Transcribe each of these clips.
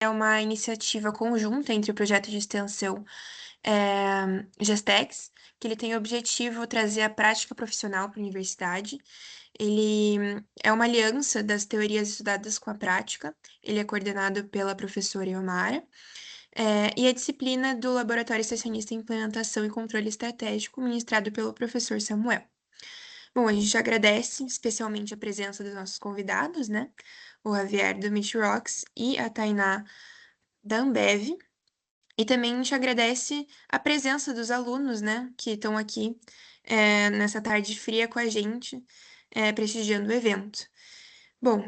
é uma iniciativa conjunta entre o projeto de extensão Gestex, que ele tem o objetivo trazer a prática profissional para a universidade. Ele é uma aliança das teorias estudadas com a prática. Ele é coordenado pela professora Iomara. E a disciplina do Laboratório Estacionista em Implementação e Controle Estratégico, ministrado pelo professor Samuel. Bom, a gente agradece especialmente a presença dos nossos convidados, né? O Javier do Meet Rocks e a Tainá da Ambev. E também a gente agradece a presença dos alunos, né, que estão aqui nessa tarde fria com a gente, prestigiando o evento. Bom,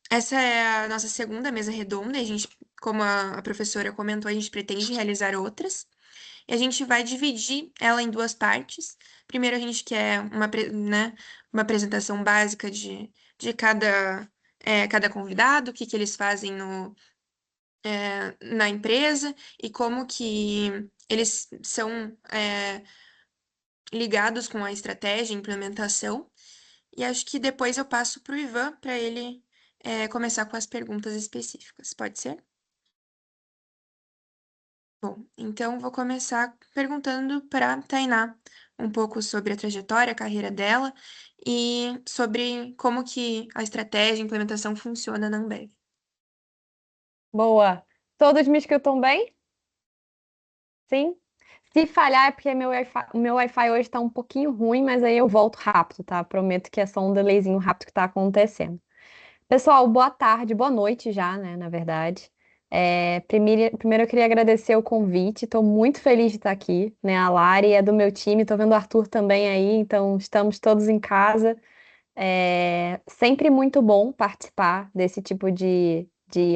essa é a nossa segunda mesa redonda. E a gente, como a professora comentou, a gente pretende realizar outras. E a gente vai dividir ela em duas partes. Primeiro, a gente quer né, uma apresentação básica de cada convidado, o que que eles fazem na empresa e como que eles são ligados com a estratégia e implementação. E acho que depois eu passo para o Ivan para ele começar com as perguntas específicas. Pode ser? Bom, então vou começar perguntando para a Tainá um pouco sobre a trajetória, a carreira dela e sobre como que a estratégia e a implementação funciona na Ambev. Boa. Todos me escutam bem? Sim? Se falhar é porque o meu Wi-Fi hoje está um pouquinho ruim, mas aí eu volto rápido, tá? Prometo que é só um delayzinho rápido que está acontecendo. Pessoal, boa tarde, boa noite já, né? Na verdade. Primeiro eu queria agradecer o convite, estou muito feliz de estar aqui, né? A Lari é do meu time, estou vendo o Arthur também aí, então estamos todos em casa. É sempre muito bom participar desse tipo de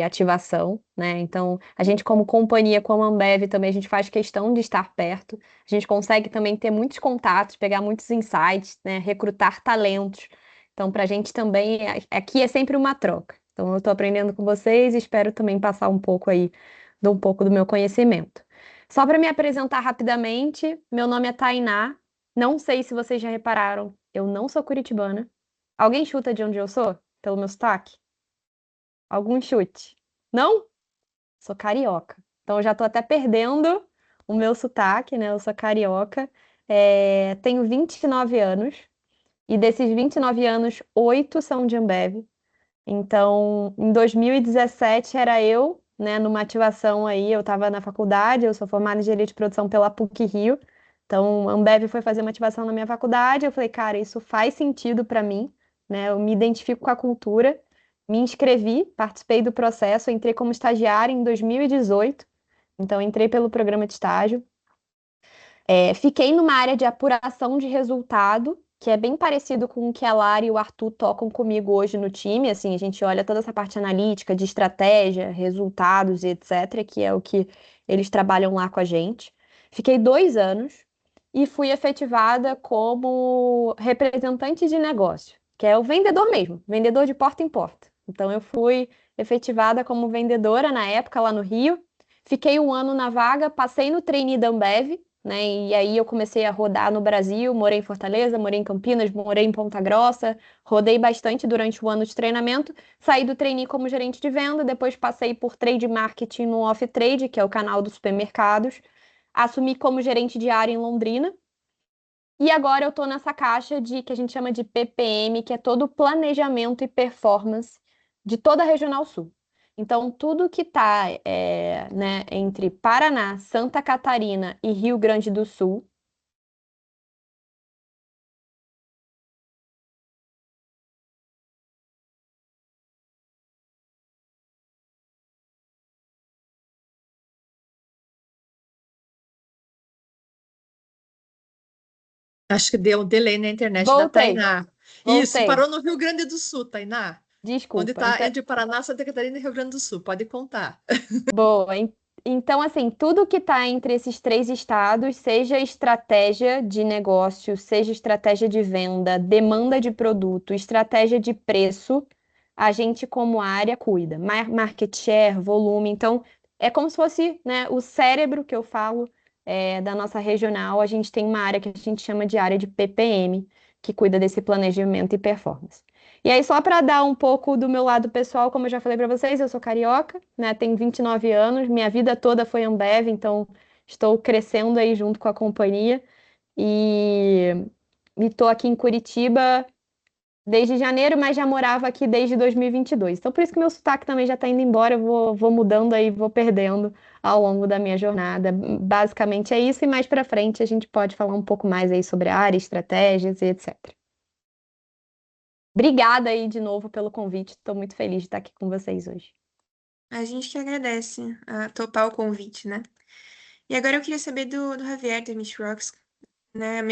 ativação, né? Então, a gente, como companhia, como Ambev, também a gente faz questão de estar perto. A gente consegue também ter muitos contatos, pegar muitos insights, né? Recrutar talentos. Então, para a gente também, aqui é sempre uma troca. Então, eu estou aprendendo com vocês e espero também passar um pouco aí, de um pouco do meu conhecimento. Só para me apresentar rapidamente, meu nome é Tainá. Não sei se vocês já repararam, eu não sou curitibana. Alguém chuta de onde eu sou? Pelo meu sotaque? Algum chute? Não? Sou carioca. Então eu já tô até perdendo o meu sotaque, né? Eu sou carioca. Tenho 29 anos. E desses 29 anos, 8 são de Ambev. Então, em 2017 era eu, né, numa ativação aí, eu estava na faculdade, eu sou formada em engenharia de produção pela PUC-Rio. Então, a Ambev foi fazer uma ativação na minha faculdade, eu falei, cara, isso faz sentido para mim, né? Eu me identifico com a cultura. Me inscrevi, participei do processo, entrei como estagiária em 2018. Então, entrei pelo programa de estágio. Fiquei numa área de apuração de resultado, que é bem parecido com o que a Lara e o Arthur tocam comigo hoje no time. Assim, a gente olha toda essa parte analítica, de estratégia, resultados e etc., que é o que eles trabalham lá com a gente. Fiquei 2 anos e fui efetivada como representante de negócio, que é o vendedor mesmo, vendedor de porta em porta. Então, eu fui efetivada como vendedora na época lá no Rio. Fiquei 1 ano na vaga, passei no trainee da Ambev, né? E aí eu comecei a rodar no Brasil, morei em Fortaleza, morei em Campinas, morei em Ponta Grossa, rodei bastante durante o ano de treinamento, saí do trainee como gerente de venda, depois passei por trade marketing no Off Trade, que é o canal dos supermercados, assumi como gerente de área em Londrina, e agora eu estou nessa caixa de que a gente chama de PPM, que é todo o planejamento e performance de toda a Regional Sul. Então, tudo que está né, entre Paraná, Santa Catarina e Rio Grande do Sul. Acho que deu um delay na internet da Voltei, Tainá. Isso, voltei. parou no Rio Grande do Sul, Tainá. Onde Desculpa. está Então, entre Paraná, Santa Catarina e Rio Grande do Sul. Pode contar. boa. Então, assim, tudo que está entre esses três estados, seja estratégia de negócio, seja estratégia de venda, demanda de produto, estratégia de preço, a gente, como área, cuida. Market share, volume. Então, é como se fosse, né, o cérebro que eu falo da nossa regional. A gente tem uma área que a gente chama de área de PPM, que cuida desse planejamento e performance. E aí, só para dar um pouco do meu lado pessoal, como eu já falei para vocês, eu sou carioca, né? Tenho 29 anos, minha vida toda foi Ambev, então estou crescendo aí junto com a companhia. E estou aqui em Curitiba desde janeiro, mas já morava aqui desde 2022. Então, por isso que meu sotaque também já está indo embora, eu vou mudando aí, vou perdendo ao longo da minha jornada. Basicamente é isso, e mais para frente a gente pode falar um pouco mais aí sobre a área, estratégias e etc. Obrigada aí de novo pelo convite. Estou muito feliz de estar aqui com vocês hoje. A gente que agradece a topar o convite, né? E agora eu queria saber do Javier, da Miss Rocks, né? A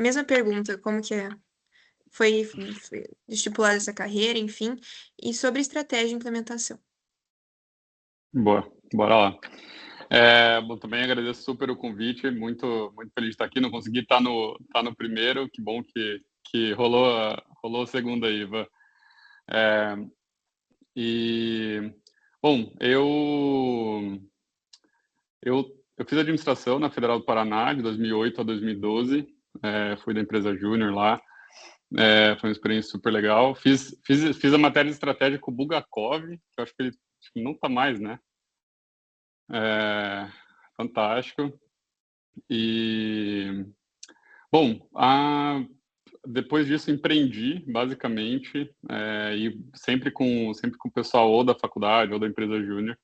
mesma pergunta, como que foi estipulada essa carreira, enfim, e sobre estratégia e implementação. Boa, bora lá. Bom, também agradeço super o convite, muito feliz de estar aqui. Não consegui estar no primeiro, que bom que rolou a segunda aí, Ivan. Bom, eu fiz administração na Federal do Paraná de 2008 a 2012, fui da empresa Júnior lá, foi uma experiência super legal. Fiz a matéria de estratégia com o Bulgakov, que eu acho que ele não está mais, né? Fantástico. E, bom, depois disso empreendi, basicamente, e sempre com o pessoal ou da faculdade ou da empresa Júnior.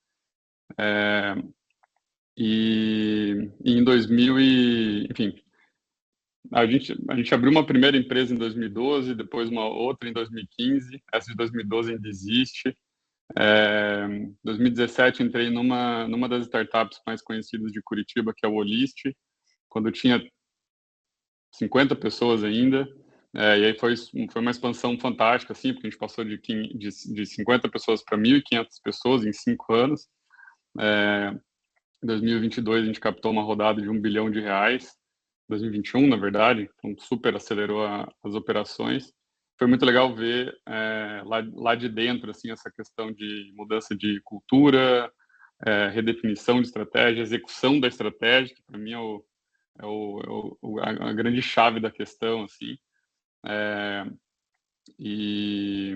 E em 2000 enfim, a gente abriu uma primeira empresa em 2012, depois uma outra em 2015. Essa de 2012 ainda existe. Em 2017 entrei numa das startups mais conhecidas de Curitiba, que é o Olist, quando tinha 50 pessoas ainda. E aí foi uma expansão fantástica, assim, porque a gente passou de 50 pessoas para 1.500 pessoas em 5 anos. Em 2022 a gente captou uma rodada de R$1 bilhão. 2021, na verdade, então super acelerou as operações. Foi muito legal ver lá de dentro assim essa questão de mudança de cultura, redefinição de estratégia, execução da estratégia, que para mim a grande chave da questão, assim. E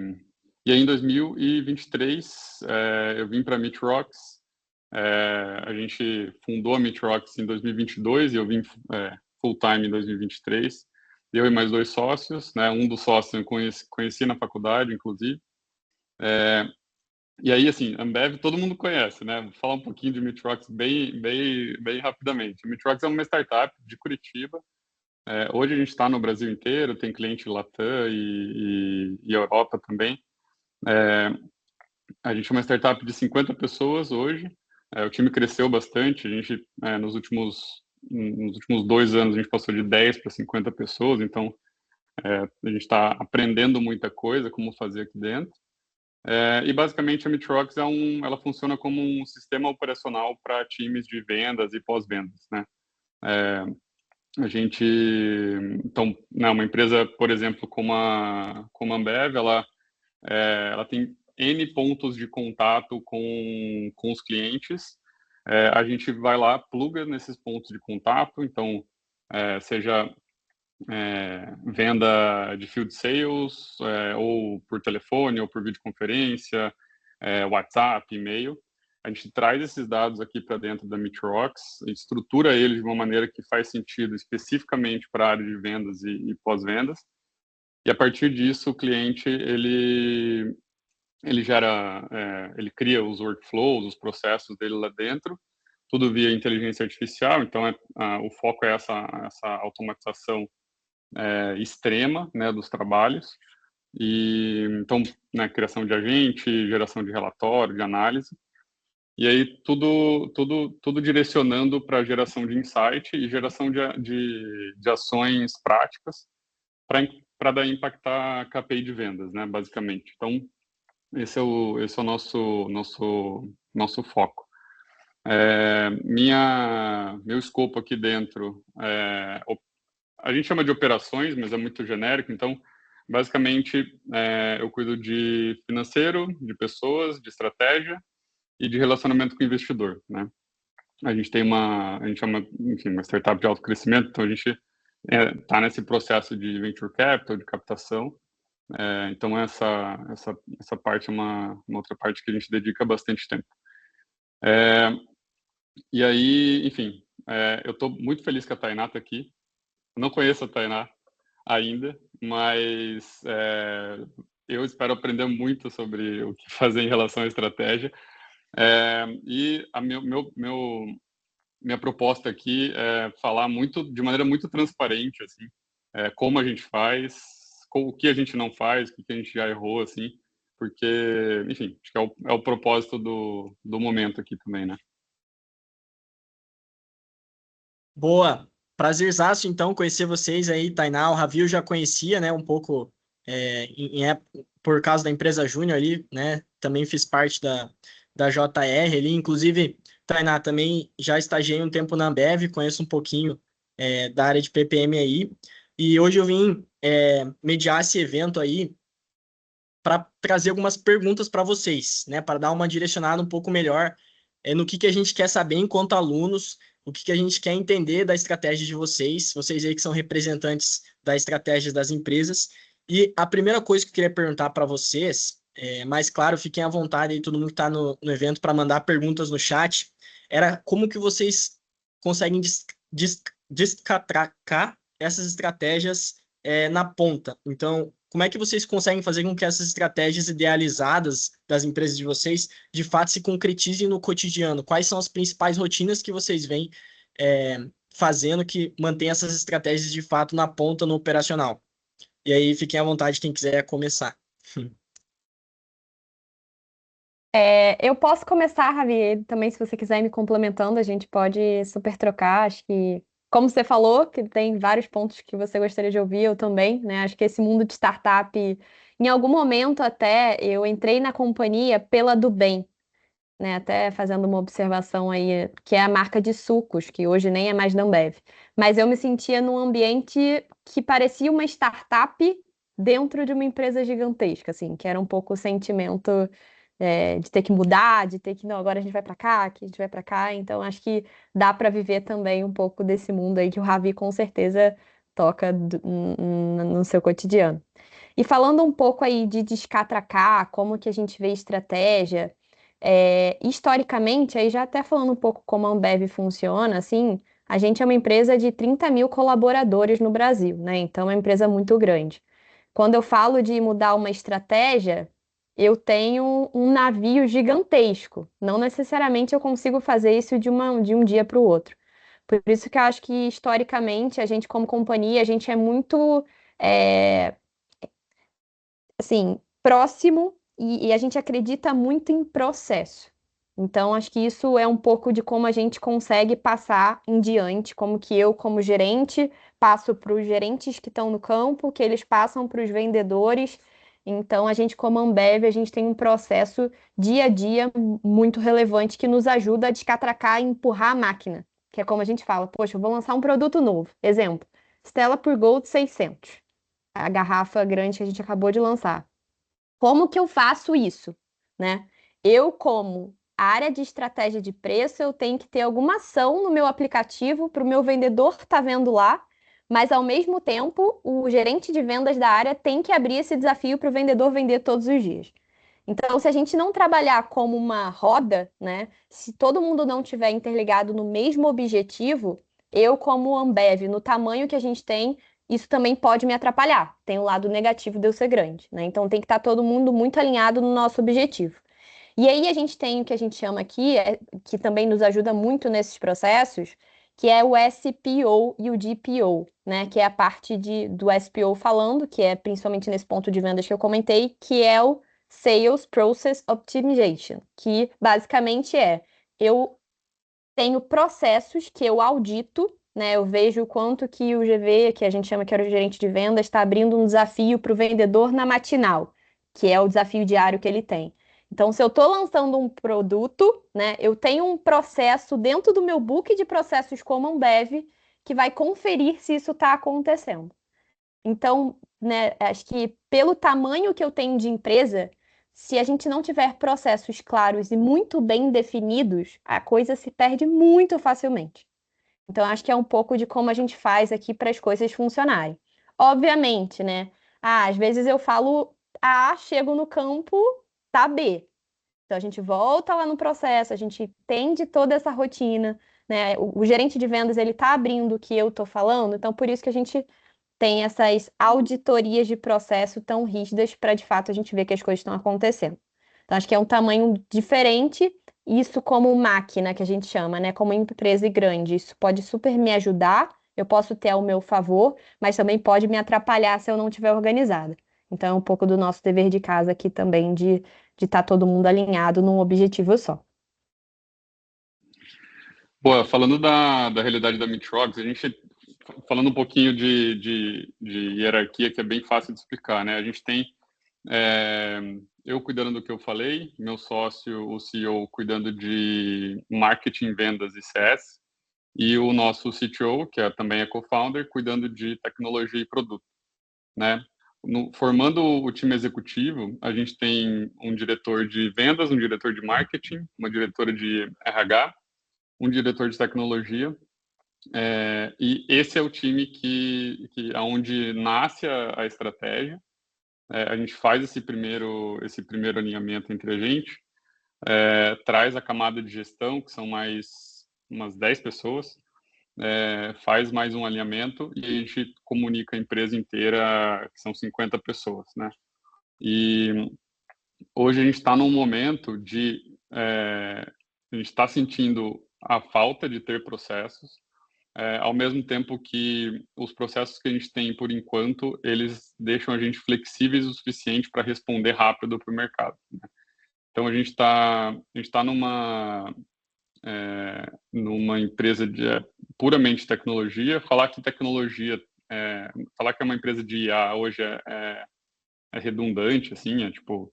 aí em 2023 eu vim para a Meet Rocks. A gente fundou a Meet Rocks em 2022 e eu vim full time em 2023. Eu e mais 2 sócios, né? Um dos sócios eu conheci na faculdade, inclusive. E aí, assim, Ambev todo mundo conhece, né? Vou falar um pouquinho de Meet Rocks bem rapidamente. A Meet Rocks é uma startup de Curitiba. Hoje a gente está no Brasil inteiro, tem cliente Latam e Europa também. A gente é uma startup de 50 pessoas hoje. O time cresceu bastante. A gente, nos últimos 2 anos, a gente passou de 10 para 50 pessoas. Então, a gente está aprendendo muita coisa, como fazer aqui dentro. E, basicamente, a Meet Rocks ela funciona como um sistema operacional para times de vendas e pós-vendas, né? Então, né, uma empresa, por exemplo, como a Ambev, ela tem N pontos de contato com os clientes. A gente vai lá, pluga nesses pontos de contato, então, seja venda de field sales, ou por telefone, ou por videoconferência, WhatsApp, e-mail. A gente traz esses dados aqui para dentro da Meet Rocks, estrutura eles de uma maneira que faz sentido especificamente para a área de vendas e pós-vendas. E a partir disso, o cliente ele cria os workflows, os processos dele lá dentro, tudo via inteligência artificial. Então, o foco é essa automatização extrema, né, dos trabalhos. E então, né, criação de agente, geração de relatório, de análise. E aí tudo direcionando para geração de insight e geração de ações práticas para daí impactar a KPI de vendas, né, basicamente. Então, esse é o nosso foco. Meu escopo aqui dentro, a gente chama de operações, mas é muito genérico. Então, basicamente, eu cuido de financeiro, de pessoas, de estratégia e de relacionamento com o investidor, né? A gente chama, enfim, uma startup de alto crescimento, então a gente está nesse processo de venture capital, de captação. Então, essa parte é uma outra parte que a gente dedica bastante tempo. E aí, enfim, eu estou muito feliz que a Tainá está aqui. Eu não conheço a Tainá ainda, mas eu espero aprender muito sobre o que fazer em relação à estratégia. E a minha proposta aqui é falar de maneira muito transparente, assim, como a gente faz, o que a gente não faz, o que a gente já errou, assim, porque, enfim, acho que é o propósito do momento aqui também, né? Boa! Prazerzaço, então, conhecer vocês aí, Tainá. O Ravi eu já conhecia, né, um pouco por causa da empresa Júnior ali, né, também fiz parte da JR ali, inclusive, Tainá, também já estagiei um tempo na Ambev, conheço um pouquinho da área de PPM aí, e hoje eu vim mediar esse evento aí para trazer algumas perguntas para vocês, né, para dar uma direcionada um pouco melhor no que a gente quer saber enquanto alunos, o que a gente quer entender da estratégia de vocês aí que são representantes da estratégia das empresas. E a primeira coisa que eu queria perguntar para vocês, mais claro, fiquem à vontade aí, todo mundo que está no evento, para mandar perguntas no chat, era como que vocês conseguem descatracar essas estratégias na ponta. Então, como é que vocês conseguem fazer com que essas estratégias idealizadas das empresas de vocês, de fato, se concretizem no cotidiano? Quais são as principais rotinas que vocês vêm fazendo que mantém essas estratégias, de fato, na ponta, no operacional? E aí, fiquem à vontade, quem quiser começar. Eu posso começar, Ravi, também se você quiser ir me complementando, a gente pode super trocar. Acho que, como você falou, que tem vários pontos que você gostaria de ouvir, eu também, né? Acho que esse mundo de startup, em algum momento até, eu entrei na companhia pela do bem, né? Até fazendo uma observação aí, que é a marca de sucos, que hoje nem é mais da Ambev. Mas eu me sentia num ambiente que parecia uma startup dentro de uma empresa gigantesca, assim, que era um pouco o sentimento de ter que mudar, de ter que, não, agora a gente vai para cá, que a gente vai para cá. Então, acho que dá para viver também um pouco desse mundo aí que o Ravi com certeza toca no seu cotidiano. E falando um pouco aí de descatracar, como que a gente vê estratégia, historicamente, aí já até falando um pouco como a Ambev funciona, assim, a gente é uma empresa de 30 mil colaboradores no Brasil, né? Então é uma empresa muito grande. Quando eu falo de mudar uma estratégia, eu tenho um navio gigantesco. Não necessariamente eu consigo fazer isso de um dia para o outro. Por isso que eu acho que, historicamente, a gente, como companhia, a gente é muito, é, assim, próximo e a gente acredita muito em processo. Então, acho que isso é um pouco de como a gente consegue passar em diante, como que eu, como gerente, passo para os gerentes que estão no campo, que eles passam para os vendedores. Então, a gente, como Ambev, a gente tem um processo dia a dia muito relevante que nos ajuda a descatracar e empurrar a máquina, que é como a gente fala, poxa, eu vou lançar um produto novo. Exemplo, Stella Pure Gold 600, a garrafa grande que a gente acabou de lançar. Como que eu faço isso, né? Eu, como área de estratégia de preço, eu tenho que ter alguma ação no meu aplicativo para o meu vendedor estar vendo lá, mas ao mesmo tempo, o gerente de vendas da área tem que abrir esse desafio para o vendedor vender todos os dias. Então, se a gente não trabalhar como uma roda, né? Se todo mundo não tiver interligado no mesmo objetivo, eu, como Ambev, no tamanho que a gente tem, isso também pode me atrapalhar. Tem o lado negativo de eu ser grande, né? Então tem que estar todo mundo muito alinhado no nosso objetivo. E aí a gente tem o que a gente chama aqui, que também nos ajuda muito nesses processos, que é o SPO e o DPO, né? Que é a parte do SPO falando, que é principalmente nesse ponto de vendas que eu comentei, que é o Sales Process Optimization, que basicamente eu tenho processos que eu audito, né? Eu vejo o quanto que o GV, que a gente chama que era o gerente de vendas, está abrindo um desafio para o vendedor na matinal, que é o desafio diário que ele tem. Então, se eu estou lançando um produto, né, eu tenho um processo dentro do meu book de processos como Ambev que vai conferir se isso está acontecendo. Então, né, acho que pelo tamanho que eu tenho de empresa, se a gente não tiver processos claros e muito bem definidos, a coisa se perde muito facilmente. Então, acho que é um pouco de como a gente faz aqui para as coisas funcionarem. Obviamente, né? às vezes eu falo A, chego no campo, tá B. Então, a gente volta lá no processo, a gente entende toda essa rotina, né? O gerente de vendas, ele tá abrindo o que eu tô falando, então por isso que a gente tem essas auditorias de processo tão rígidas para, de fato, a gente ver que as coisas estão acontecendo. Então, acho que é um tamanho diferente, isso como máquina, que a gente chama, né? Como empresa grande. Isso pode super me ajudar, eu posso ter ao meu favor, mas também pode me atrapalhar se eu não estiver organizada. Então, é um pouco do nosso dever de casa aqui também, de estar todo mundo alinhado num objetivo só. Boa, falando da realidade da Mitrox, a gente, falando um pouquinho de hierarquia, que é bem fácil de explicar, né? A gente tem eu cuidando do que eu falei, meu sócio, o CEO, cuidando de marketing, vendas e CS, e o nosso CTO, que também é co-founder, cuidando de tecnologia e produto, né? Formando o time executivo, a gente tem um diretor de vendas, um diretor de marketing, uma diretora de RH, um diretor de tecnologia, e esse é o time onde nasce a estratégia. A gente faz esse primeiro alinhamento entre a gente, traz a camada de gestão, que são mais umas 10 pessoas, faz mais um alinhamento e a gente comunica a empresa inteira, que são 50 pessoas, né? E hoje a gente está num momento a gente está sentindo a falta de ter processos, ao mesmo tempo que os processos que a gente tem por enquanto, eles deixam a gente flexíveis o suficiente para responder rápido para o mercado, né? Então a gente tá numa empresa de puramente tecnologia. Falar que tecnologia, falar que é uma empresa de IA hoje é redundante, assim, tipo,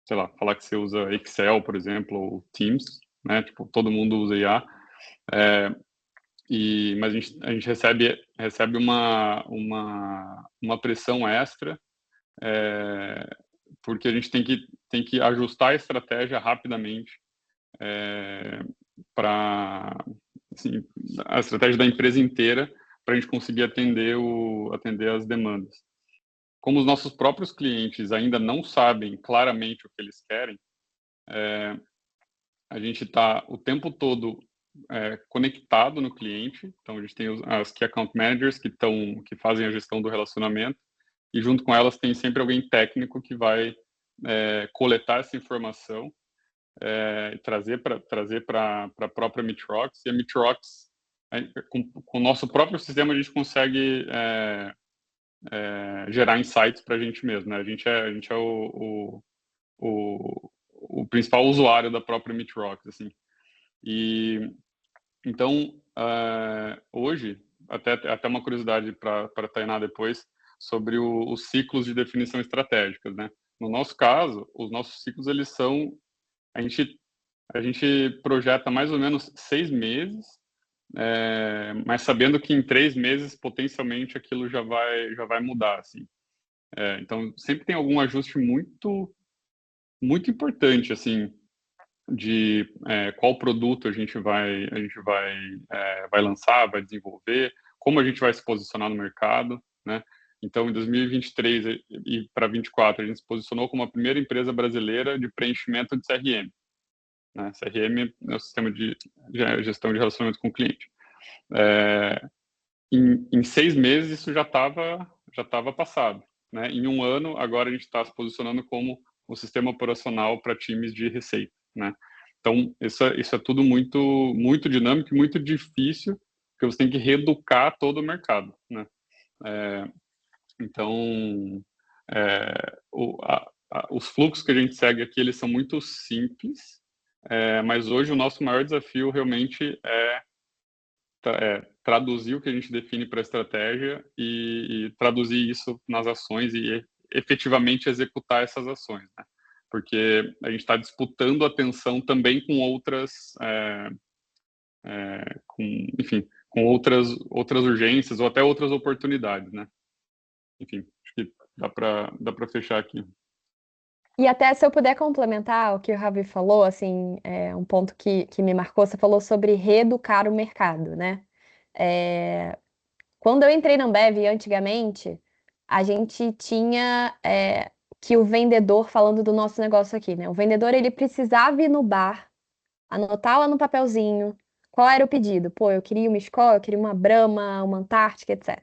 sei lá, falar que você usa Excel, por exemplo, ou Teams, né? Tipo, todo mundo usa IA. Mas a gente recebe uma pressão extra, porque a gente tem que ajustar a estratégia rapidamente, para assim, a estratégia da empresa inteira, para a gente conseguir atender as demandas. Como os nossos próprios clientes ainda não sabem claramente o que eles querem, a gente está o tempo todo conectado no cliente. Então a gente tem as Key Account Managers que fazem a gestão do relacionamento, e junto com elas tem sempre alguém técnico que vai coletar essa informação, trazer para a própria Mitrox. E a Mitrox, com o nosso próprio sistema, a gente consegue gerar insights para a gente mesmo, né? A gente é o principal usuário da própria Mitrox, assim. E então, hoje, até uma curiosidade para a Tainá depois, sobre os ciclos de definição estratégicas, né? No nosso caso, os nossos ciclos, eles são... A gente projeta mais ou menos 6 meses, mas sabendo que em 3 meses, potencialmente, aquilo já vai mudar, assim. Então, sempre tem algum ajuste muito, muito importante, assim, de qual produto a gente vai lançar, vai desenvolver, como a gente vai se posicionar no mercado, né? Então, em 2023 e para 2024, a gente se posicionou como a primeira empresa brasileira de preenchimento de CRM, né? CRM é o sistema de gestão de relacionamento com o cliente. Em 6 meses, isso já estava passado, né? Em um ano, agora a gente está se posicionando como o sistema operacional para times de receita, né? Então, isso é tudo muito, muito dinâmico e muito difícil, porque você tem que reeducar todo o mercado, né? Então, os fluxos que a gente segue aqui, eles são muito simples, mas hoje o nosso maior desafio realmente é traduzir o que a gente define para a estratégia e traduzir isso nas ações e efetivamente executar essas ações, né? Porque a gente está disputando atenção também com outras, com outras urgências ou até outras oportunidades, né? Enfim, acho que dá para fechar aqui. E até se eu puder complementar o que o Ravi falou, assim, um ponto que me marcou, você falou sobre reeducar o mercado, né? Quando eu entrei na Ambev antigamente, a gente tinha que o vendedor, falando do nosso negócio aqui, né? O vendedor, ele precisava ir no bar, anotar lá no papelzinho qual era o pedido. Pô, eu queria uma Skol, eu queria uma Brahma, uma Antártica, etc.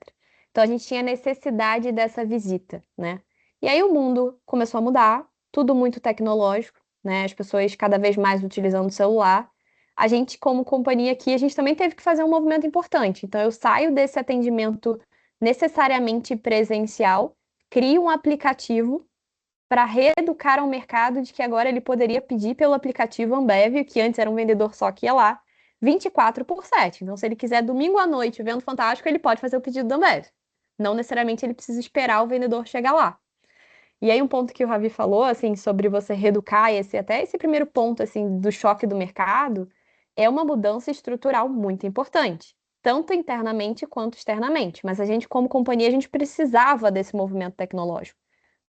Então, a gente tinha necessidade dessa visita, né? E aí o mundo começou a mudar, tudo muito tecnológico, né? As pessoas cada vez mais utilizando o celular. A gente, como companhia aqui, a gente também teve que fazer um movimento importante. Então, eu saio desse atendimento necessariamente presencial, crio um aplicativo para reeducar ao mercado de que agora ele poderia pedir pelo aplicativo Ambev, que antes era um vendedor só que ia lá, 24/7. Então, se ele quiser domingo à noite vendo Fantástico, ele pode fazer o pedido do Ambev. Não necessariamente ele precisa esperar o vendedor chegar lá. E aí um ponto que o Ravi falou, assim, sobre você reeducar, até esse primeiro ponto, assim, do choque do mercado, é uma mudança estrutural muito importante, tanto internamente quanto externamente. Mas a gente, como companhia, a gente precisava desse movimento tecnológico,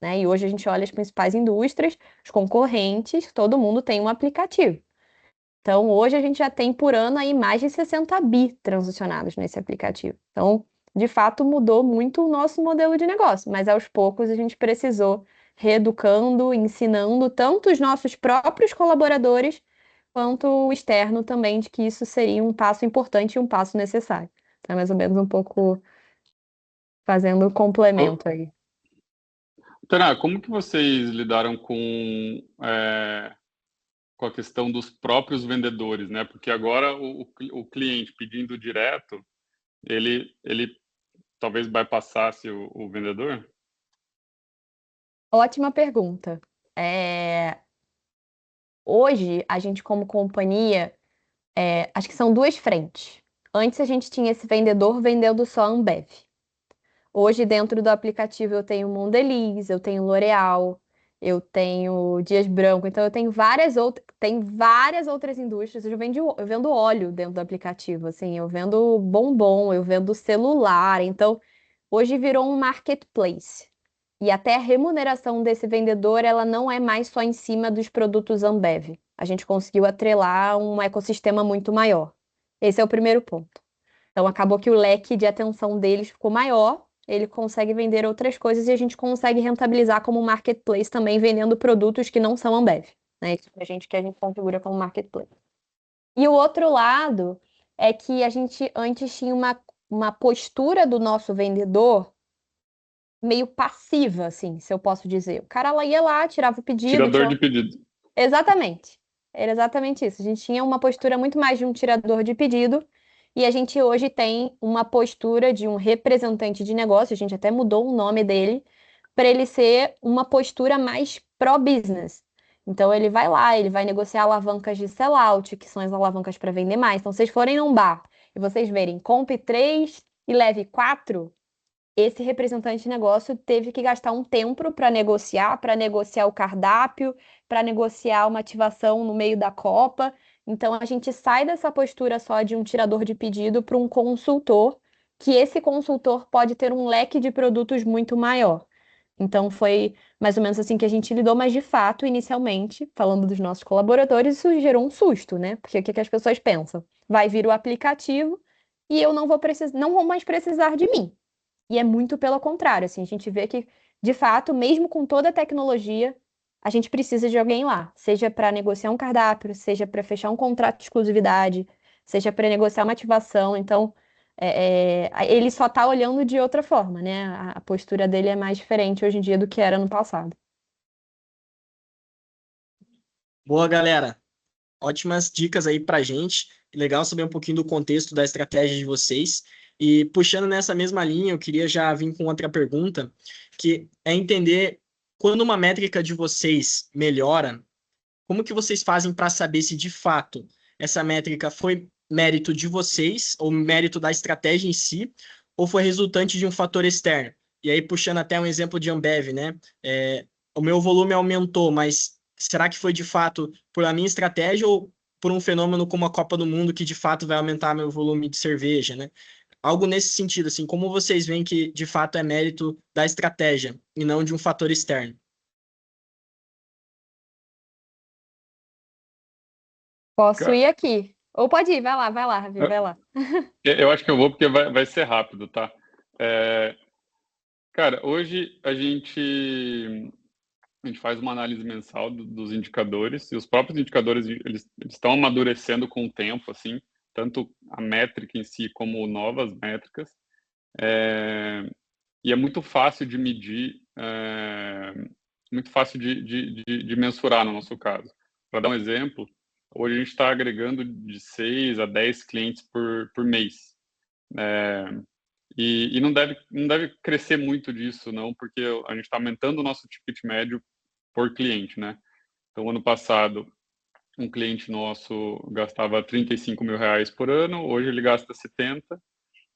né? E hoje a gente olha as principais indústrias, os concorrentes, todo mundo tem um aplicativo. Então, hoje a gente já tem por ano aí mais de 60 bi transacionados nesse aplicativo. Então, de fato, mudou muito o nosso modelo de negócio, mas aos poucos a gente precisou reeducando, ensinando tanto os nossos próprios colaboradores quanto o externo também, de que isso seria um passo importante e um passo necessário. Então, é mais ou menos um pouco fazendo o complemento aí. Tainá, como que vocês lidaram com a questão dos próprios vendedores, né? Porque agora o cliente pedindo direto, ele talvez bypassasse o vendedor? Ótima pergunta. Hoje, a gente como companhia, acho que são duas frentes. Antes a gente tinha esse vendedor vendendo só Ambev. Hoje, dentro do aplicativo, eu tenho Mondelez, eu tenho L'Oréal, eu tenho Dias Branco, então eu tenho várias outras indústrias. Eu vendo óleo dentro do aplicativo, assim, eu vendo bombom, eu vendo celular. Então, hoje virou um marketplace. E até a remuneração desse vendedor, ela não é mais só em cima dos produtos Ambev. A gente conseguiu atrelar um ecossistema muito maior. Esse é o primeiro ponto. Então, acabou que o leque de atenção deles ficou maior, ele consegue vender outras coisas e a gente consegue rentabilizar como marketplace também, vendendo produtos que não são Ambev, né? Isso pra gente que a gente configura como marketplace. E o outro lado é que a gente antes tinha uma postura do nosso vendedor meio passiva, assim, se eu posso dizer. O cara ia lá, tirava o pedido. Tirador de pedido. Exatamente. Era exatamente isso. A gente tinha uma postura muito mais de um tirador de pedido e a gente hoje tem uma postura de um representante de negócio. A gente até mudou o nome dele para ele ser uma postura mais pró-business. Então ele vai lá, ele vai negociar alavancas de sellout, que são as alavancas para vender mais. Então, se vocês forem num bar e vocês verem compre 3 e leve 4, esse representante de negócio teve que gastar um tempo para negociar o cardápio, para negociar uma ativação no meio da Copa. Então a gente sai dessa postura só de um tirador de pedido para um consultor, que esse consultor pode ter um leque de produtos muito maior. Então foi mais ou menos assim que a gente lidou, mas de fato, inicialmente, falando dos nossos colaboradores, isso gerou um susto, né? Porque o que as pessoas pensam? Vai vir o aplicativo e eu não vou mais precisar de mim. E é muito pelo contrário, assim, a gente vê que, de fato, mesmo com toda a tecnologia, a gente precisa de alguém lá, seja para negociar um cardápio, seja para fechar um contrato de exclusividade, seja para negociar uma ativação. Então, ele só está olhando de outra forma, né? A postura dele é mais diferente hoje em dia do que era no passado. Boa, galera. Ótimas dicas aí pra gente. Legal saber um pouquinho do contexto da estratégia de vocês. E puxando nessa mesma linha, eu queria já vir com outra pergunta, que é entender quando uma métrica de vocês melhora, como que vocês fazem para saber se de fato essa métrica foi mérito de vocês ou mérito da estratégia em si, ou foi resultante de um fator externo? E aí, puxando até um exemplo de Ambev, né? O meu volume aumentou, mas será que foi de fato por a minha estratégia ou por um fenômeno como a Copa do Mundo que de fato vai aumentar meu volume de cerveja, né? Algo nesse sentido, assim, como vocês veem que de fato é mérito da estratégia e não de um fator externo? Posso ir aqui. Ou pode ir, vai lá, Ravi, vai lá. Eu acho que eu vou porque vai ser rápido, tá? Cara, hoje a gente faz uma análise mensal dos indicadores, e os próprios indicadores, eles estão amadurecendo com o tempo, assim, tanto a métrica em si como novas métricas. E é muito fácil de medir, muito fácil de mensurar no nosso caso. Para dar um exemplo, hoje a gente está agregando de 6 a 10 clientes por mês. E não deve crescer muito disso, não, porque a gente está aumentando o nosso ticket médio por cliente, né? Então, ano passado, um cliente nosso gastava 35 mil reais por ano, hoje ele gasta 70,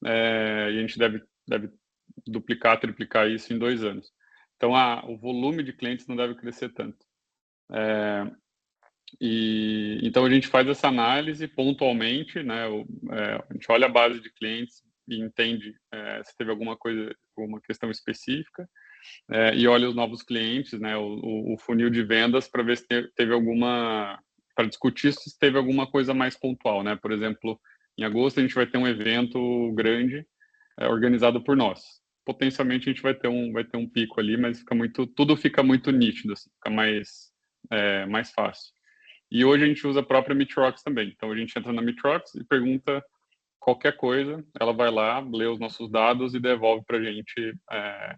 e a gente deve duplicar, triplicar isso em 2 anos. Então, o volume de clientes não deve crescer tanto. Então, a gente faz essa análise pontualmente, né? A gente olha a base de clientes e entende se teve alguma questão específica, e olha os novos clientes, né? O funil de vendas para ver se teve alguma... para discutir se teve alguma coisa mais pontual, né? Por exemplo, em agosto a gente vai ter um evento grande organizado por nós. Potencialmente a gente vai ter um pico ali, mas tudo fica muito nítido, assim, fica mais fácil. E hoje a gente usa a própria Meetrox também. Então a gente entra na Meetrox e pergunta qualquer coisa, ela vai lá, lê os nossos dados e devolve para a gente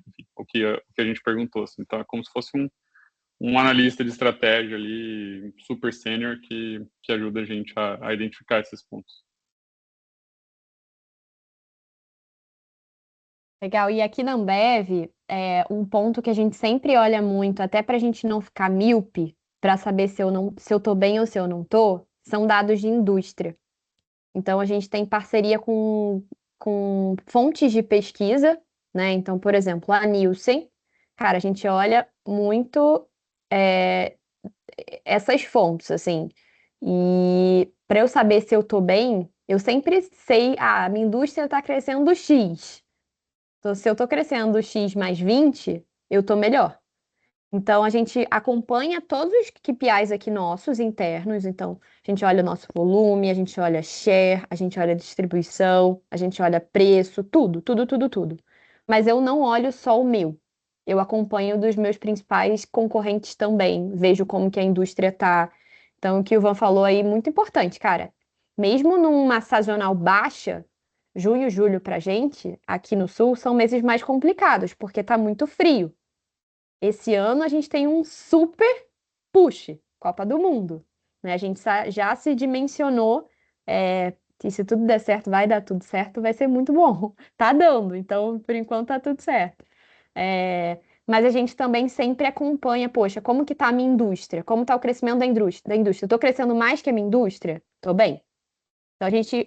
enfim, o que a gente perguntou. Assim. Então é como se fosse um analista de estratégia ali, super sênior, que ajuda a gente a identificar esses pontos. Legal. E aqui na Ambev, um ponto que a gente sempre olha muito, até para a gente não ficar míope, para saber se eu tô bem ou se eu não tô, são dados de indústria. Então, a gente tem parceria com fontes de pesquisa, né? Então, por exemplo, a Nielsen, cara, a gente olha muito essas fontes, assim. E para eu saber se eu tô bem, eu sempre sei, a minha indústria está crescendo X. Então, se eu tô crescendo X mais 20, eu tô melhor. Então, a gente acompanha todos os KPIs aqui nossos, internos. Então, a gente olha o nosso volume, a gente olha share, a gente olha distribuição, a gente olha preço, tudo, tudo, tudo, tudo. Mas eu não olho só o meu. Eu acompanho dos meus principais concorrentes também. Vejo como que a indústria tá. Então, o que o Ivan falou aí, muito importante, cara. Mesmo numa sazonal baixa, junho e julho pra gente, aqui no sul, são meses mais complicados, porque tá muito frio. Esse ano a gente tem um super push, Copa do Mundo, né? A gente já se dimensionou, que se tudo der certo, vai dar tudo certo, vai ser muito bom. Tá dando, então por enquanto tá tudo certo. Mas a gente também sempre acompanha, poxa, como que tá a minha indústria? Como tá o crescimento da indústria? Eu tô crescendo mais que a minha indústria? Tô bem. Então a gente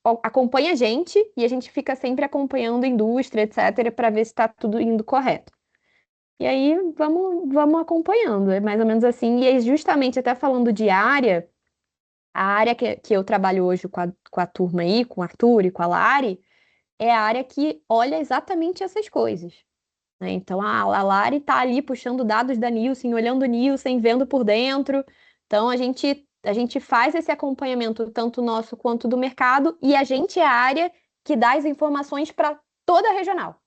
acompanha a gente e a gente fica sempre acompanhando a indústria, etc., para ver se está tudo indo correto. E aí vamos acompanhando, é mais ou menos assim. E aí, justamente até falando de área, a área que eu trabalho hoje com a turma aí, com o Arthur e com a Lari, é a área que olha exatamente essas coisas, né? Então a Lari está ali puxando dados da Nielsen, olhando o Nielsen, vendo por dentro. Então a gente faz esse acompanhamento, tanto nosso quanto do mercado, e a gente é a área que dá as informações para toda a regional.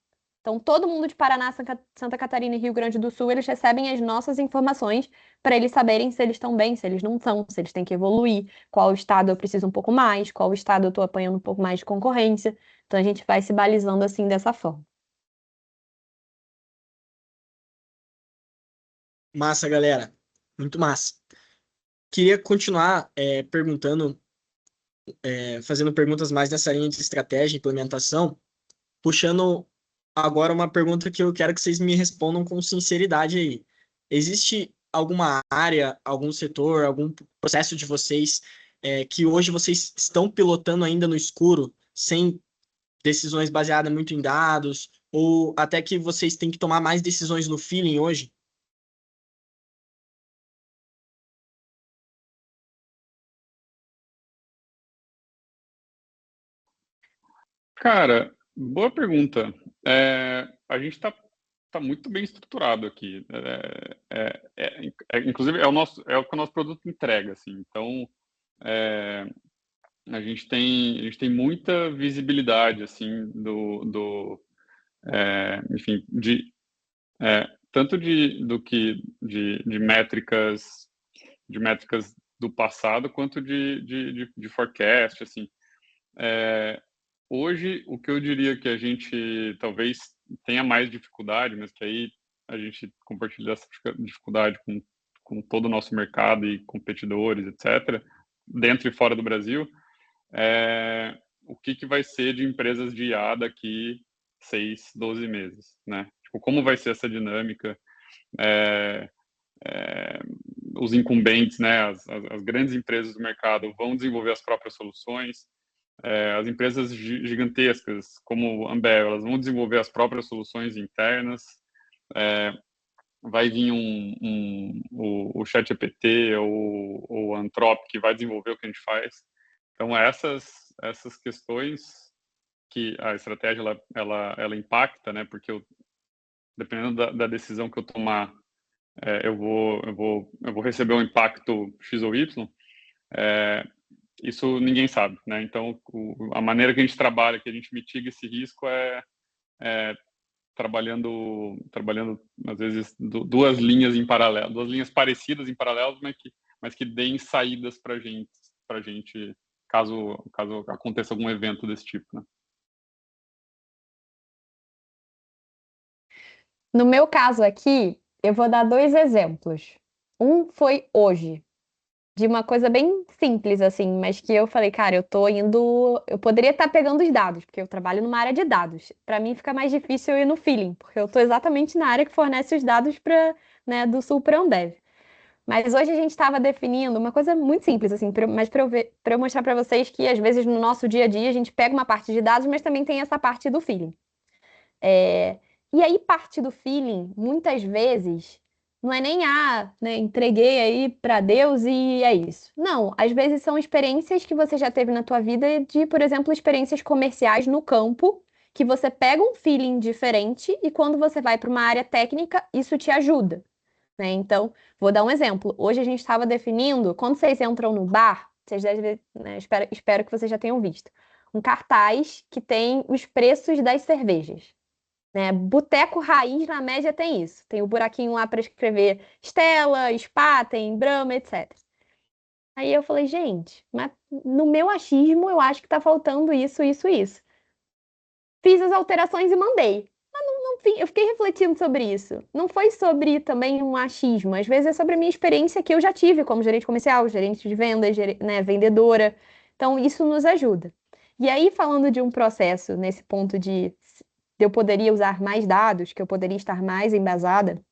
Então, todo mundo de Paraná, Santa Catarina e Rio Grande do Sul, eles recebem as nossas informações para eles saberem se eles estão bem, se eles não estão, se eles têm que evoluir, qual estado eu preciso um pouco mais, qual estado eu estou apanhando um pouco mais de concorrência. Então, a gente vai se balizando assim dessa forma. Massa, galera. Muito massa. Queria continuar fazendo perguntas mais nessa linha de estratégia e implementação, puxando agora uma pergunta que eu quero que vocês me respondam com sinceridade aí. Existe alguma área, algum setor, algum processo de vocês que hoje vocês estão pilotando ainda no escuro, sem decisões baseadas muito em dados, ou até que vocês têm que tomar mais decisões no feeling hoje? Cara, boa pergunta. A gente tá muito bem estruturado aqui. Inclusive, é o que o nosso produto entrega, assim. Então, a gente tem muita visibilidade, assim, enfim, tanto de métricas do passado quanto de forecast, assim. Hoje, o que eu diria que a gente talvez tenha mais dificuldade, mas que aí a gente compartilha essa dificuldade com todo o nosso mercado e competidores, etc., dentro e fora do Brasil, o que vai ser de empresas de IA daqui 6, 12 meses, né? Tipo, como vai ser essa dinâmica? Os incumbentes, né, as grandes empresas do mercado vão desenvolver as próprias soluções, as empresas gigantescas, como a Ambev, elas vão desenvolver as próprias soluções internas, vai vir o ChatGPT ou o Anthropic que vai desenvolver o que a gente faz. Então, essas questões que a estratégia ela impacta, né, porque dependendo da decisão que eu tomar, eu vou receber um impacto X ou Y, isso ninguém sabe, né? Então, a maneira que a gente trabalha, que a gente mitiga esse risco trabalhando às vezes duas linhas em paralelo, duas linhas parecidas em paralelo, mas que deem saídas para gente caso aconteça algum evento desse tipo, né? No meu caso aqui, eu vou dar 2 exemplos. Um foi hoje, de uma coisa bem simples, assim, mas que eu falei, cara, eu poderia estar pegando os dados, porque eu trabalho numa área de dados. Para mim fica mais difícil eu ir no feeling, porque eu estou exatamente na área que fornece os dados né, do Sul para a Ambev. Mas hoje a gente estava definindo uma coisa muito simples, assim, mas para eu mostrar para vocês que às vezes no nosso dia a dia a gente pega uma parte de dados, mas também tem essa parte do feeling. E aí, parte do feeling, muitas vezes, não é nem, né, entreguei aí para Deus e é isso. Não, às vezes são experiências que você já teve na tua vida de, por exemplo, experiências comerciais no campo, que você pega um feeling diferente e quando você vai para uma área técnica, isso te ajuda, né? Então, vou dar um exemplo. Hoje a gente estava definindo, quando vocês entram no bar, vocês devem, né, espero que vocês já tenham visto, um cartaz que tem os preços das cervejas. Né? Boteco raiz, na média, tem isso. Tem o buraquinho lá para escrever Stella, Spaten, Brahma, etc. Aí eu falei, gente, mas no meu achismo eu acho que tá faltando isso, isso, isso. Fiz as alterações e mandei. Mas eu fiquei refletindo sobre isso. Não foi sobre também um achismo. Às vezes é sobre a minha experiência que eu já tive como gerente comercial, gerente de vendas, né, vendedora. Então, isso nos ajuda. E aí, falando de um processo nesse ponto de eu poderia usar mais dados, que eu poderia estar mais embasada,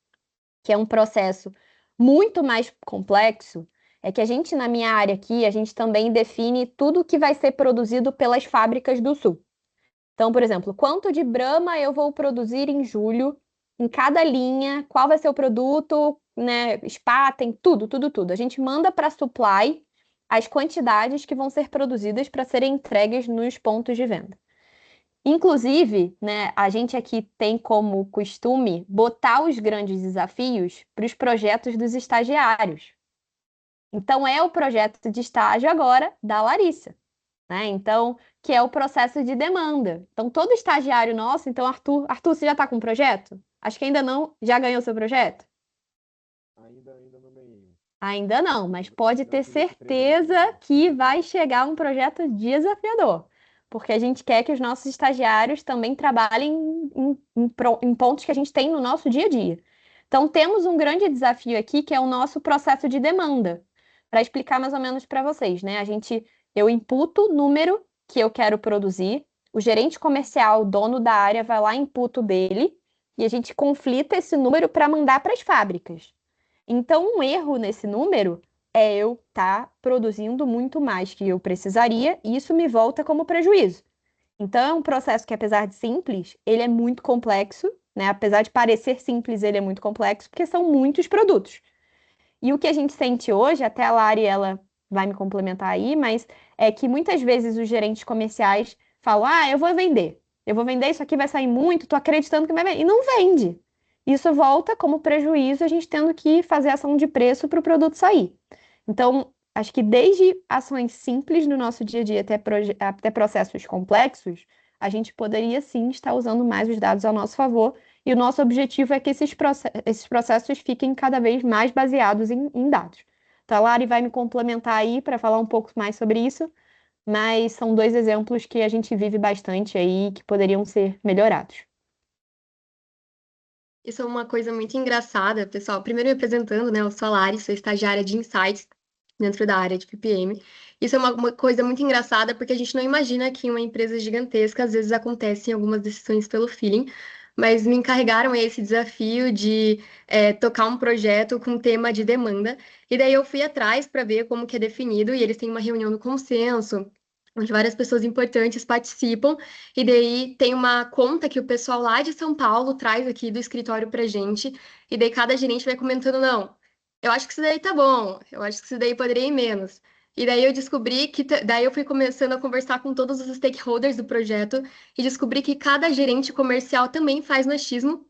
que é um processo muito mais complexo, é que a gente, na minha área aqui, a gente também define tudo que vai ser produzido pelas fábricas do Sul. Então, por exemplo, quanto de Brahma eu vou produzir em julho, em cada linha, qual vai ser o produto, né, Spaten, tudo, tudo, tudo. A gente manda para a supply as quantidades que vão ser produzidas para serem entregues nos pontos de venda. Inclusive, né, a gente aqui tem como costume botar os grandes desafios para os projetos dos estagiários. Então, é o projeto de estágio agora da Larissa, né? Então, que é o processo de demanda. Então, todo estagiário nosso, então, Arthur, você já está com um projeto? Acho que ainda não. Já ganhou seu projeto? Ainda não ganhei. Ainda não, mas pode ter certeza que vai chegar um projeto desafiador. Porque a gente quer que os nossos estagiários também trabalhem em pontos que a gente tem no nosso dia a dia. Então, temos um grande desafio aqui, que é o nosso processo de demanda. Para explicar mais ou menos para vocês, né? Eu imputo o número que eu quero produzir, o gerente comercial, o dono da área, vai lá e imputa o dele, e a gente conflita esse número para mandar para as fábricas. Então, um erro nesse número é eu estar produzindo muito mais que eu precisaria, e isso me volta como prejuízo. Então, é um processo que, apesar de simples, ele é muito complexo, né? Apesar de parecer simples, ele é muito complexo, porque são muitos produtos. E o que a gente sente hoje, até a Lari, ela vai me complementar aí, mas é que muitas vezes os gerentes comerciais falam, eu vou vender, isso aqui vai sair muito, tô acreditando que vai vender, e não vende. Isso volta como prejuízo, a gente tendo que fazer ação de preço para o produto sair. Então, acho que desde ações simples no nosso dia a dia até processos complexos, a gente poderia sim estar usando mais os dados ao nosso favor, e o nosso objetivo é que esses processos fiquem cada vez mais baseados em dados. Então, a Lari vai me complementar aí para falar um pouco mais sobre isso, mas são 2 exemplos que a gente vive bastante aí que poderiam ser melhorados. Isso é uma coisa muito engraçada, pessoal. Primeiro me apresentando, né? Eu sou a Lari, sou estagiária de Insights dentro da área de PPM. Isso é uma coisa muito engraçada porque a gente não imagina que em uma empresa gigantesca às vezes acontecem algumas decisões pelo feeling, mas me encarregaram esse desafio de tocar um projeto com tema de demanda. E daí eu fui atrás para ver como que é definido e eles têm uma reunião no consenso, onde várias pessoas importantes participam, e daí tem uma conta que o pessoal lá de São Paulo traz aqui do escritório pra gente, e daí cada gerente vai comentando, não, eu acho que isso daí tá bom, eu acho que isso daí poderia ir menos. E daí eu descobri que, daí eu fui começando a conversar com todos os stakeholders do projeto, e descobri que cada gerente comercial também faz no achismo.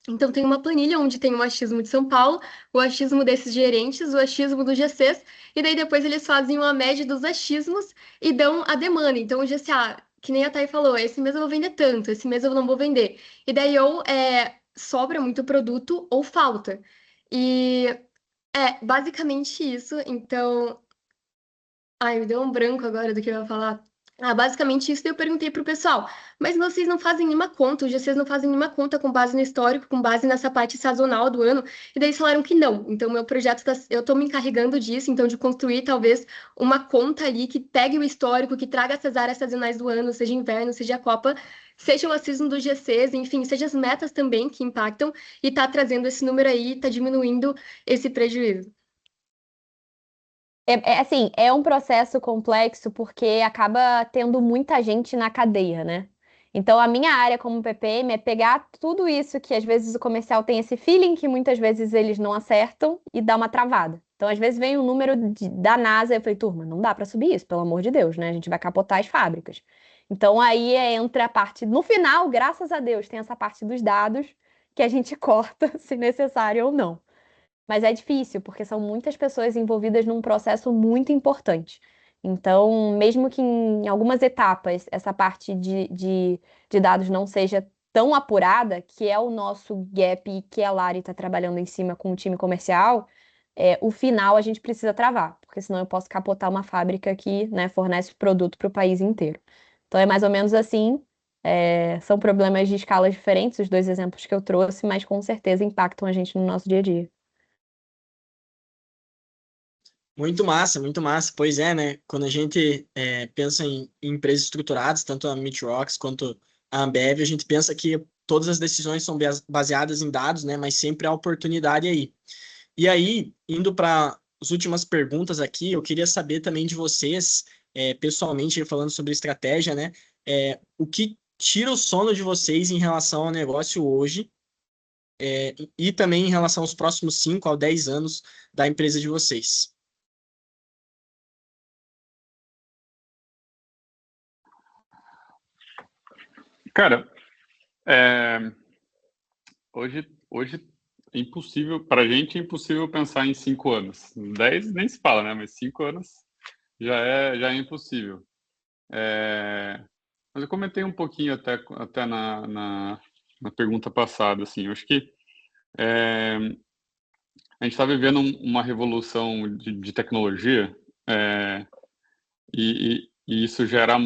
Então tem uma planilha onde tem o achismo de São Paulo, o achismo desses gerentes, o achismo dos GCs, e daí depois eles fazem uma média dos achismos e dão a demanda. Então, o GCA, que nem a Thay falou, esse mês eu vou vender tanto, esse mês eu não vou vender. E daí ou sobra muito produto ou falta. E é basicamente isso. Então, ai, me deu um branco agora do que eu ia falar. Ah, basicamente isso. Daí eu perguntei pro pessoal, mas vocês não fazem nenhuma conta, os GCs não fazem nenhuma conta com base no histórico, com base nessa parte sazonal do ano? E daí eles falaram que não. Então, meu projeto, eu tô me encarregando disso, então, de construir talvez uma conta ali que pegue o histórico, que traga essas áreas sazonais do ano, seja inverno, seja a Copa, seja o achismo dos GCs, enfim, seja as metas também que impactam, e tá trazendo esse número aí, tá diminuindo esse prejuízo. Assim, é um processo complexo porque acaba tendo muita gente na cadeia, né? Então, a minha área como PPM é pegar tudo isso que às vezes o comercial tem esse feeling que muitas vezes eles não acertam e dar uma travada. Então, às vezes vem um número da NASA e eu falei, turma, não dá para subir isso, pelo amor de Deus, né? A gente vai capotar as fábricas. Então, aí entra a parte, no final, graças a Deus, tem essa parte dos dados que a gente corta se necessário ou não. Mas é difícil, porque são muitas pessoas envolvidas num processo muito importante. Então, mesmo que em algumas etapas essa parte de dados não seja tão apurada, que é o nosso gap e que a Lari está trabalhando em cima com o time comercial, o final a gente precisa travar, porque senão eu posso capotar uma fábrica que, né, fornece produto para o país inteiro. Então, é mais ou menos assim. São problemas de escalas diferentes, os 2 exemplos que eu trouxe, mas com certeza impactam a gente no nosso dia a dia. Muito massa, muito massa. Pois é, né? Quando a gente pensa em empresas estruturadas, tanto a Metrox quanto a Ambev, a gente pensa que todas as decisões são baseadas em dados, né? Mas sempre há oportunidade aí. E aí, indo para as últimas perguntas aqui, eu queria saber também de vocês, pessoalmente, falando sobre estratégia, né? O que tira o sono de vocês em relação ao negócio hoje, e também em relação aos próximos 5 a 10 anos da empresa de vocês? Cara, hoje é impossível, para a gente é impossível pensar em 5 anos. 10 nem se fala, né? Mas 5 anos já é impossível. Mas eu comentei um pouquinho até na pergunta passada, assim, eu acho que a gente está vivendo uma revolução de tecnologia, e isso gera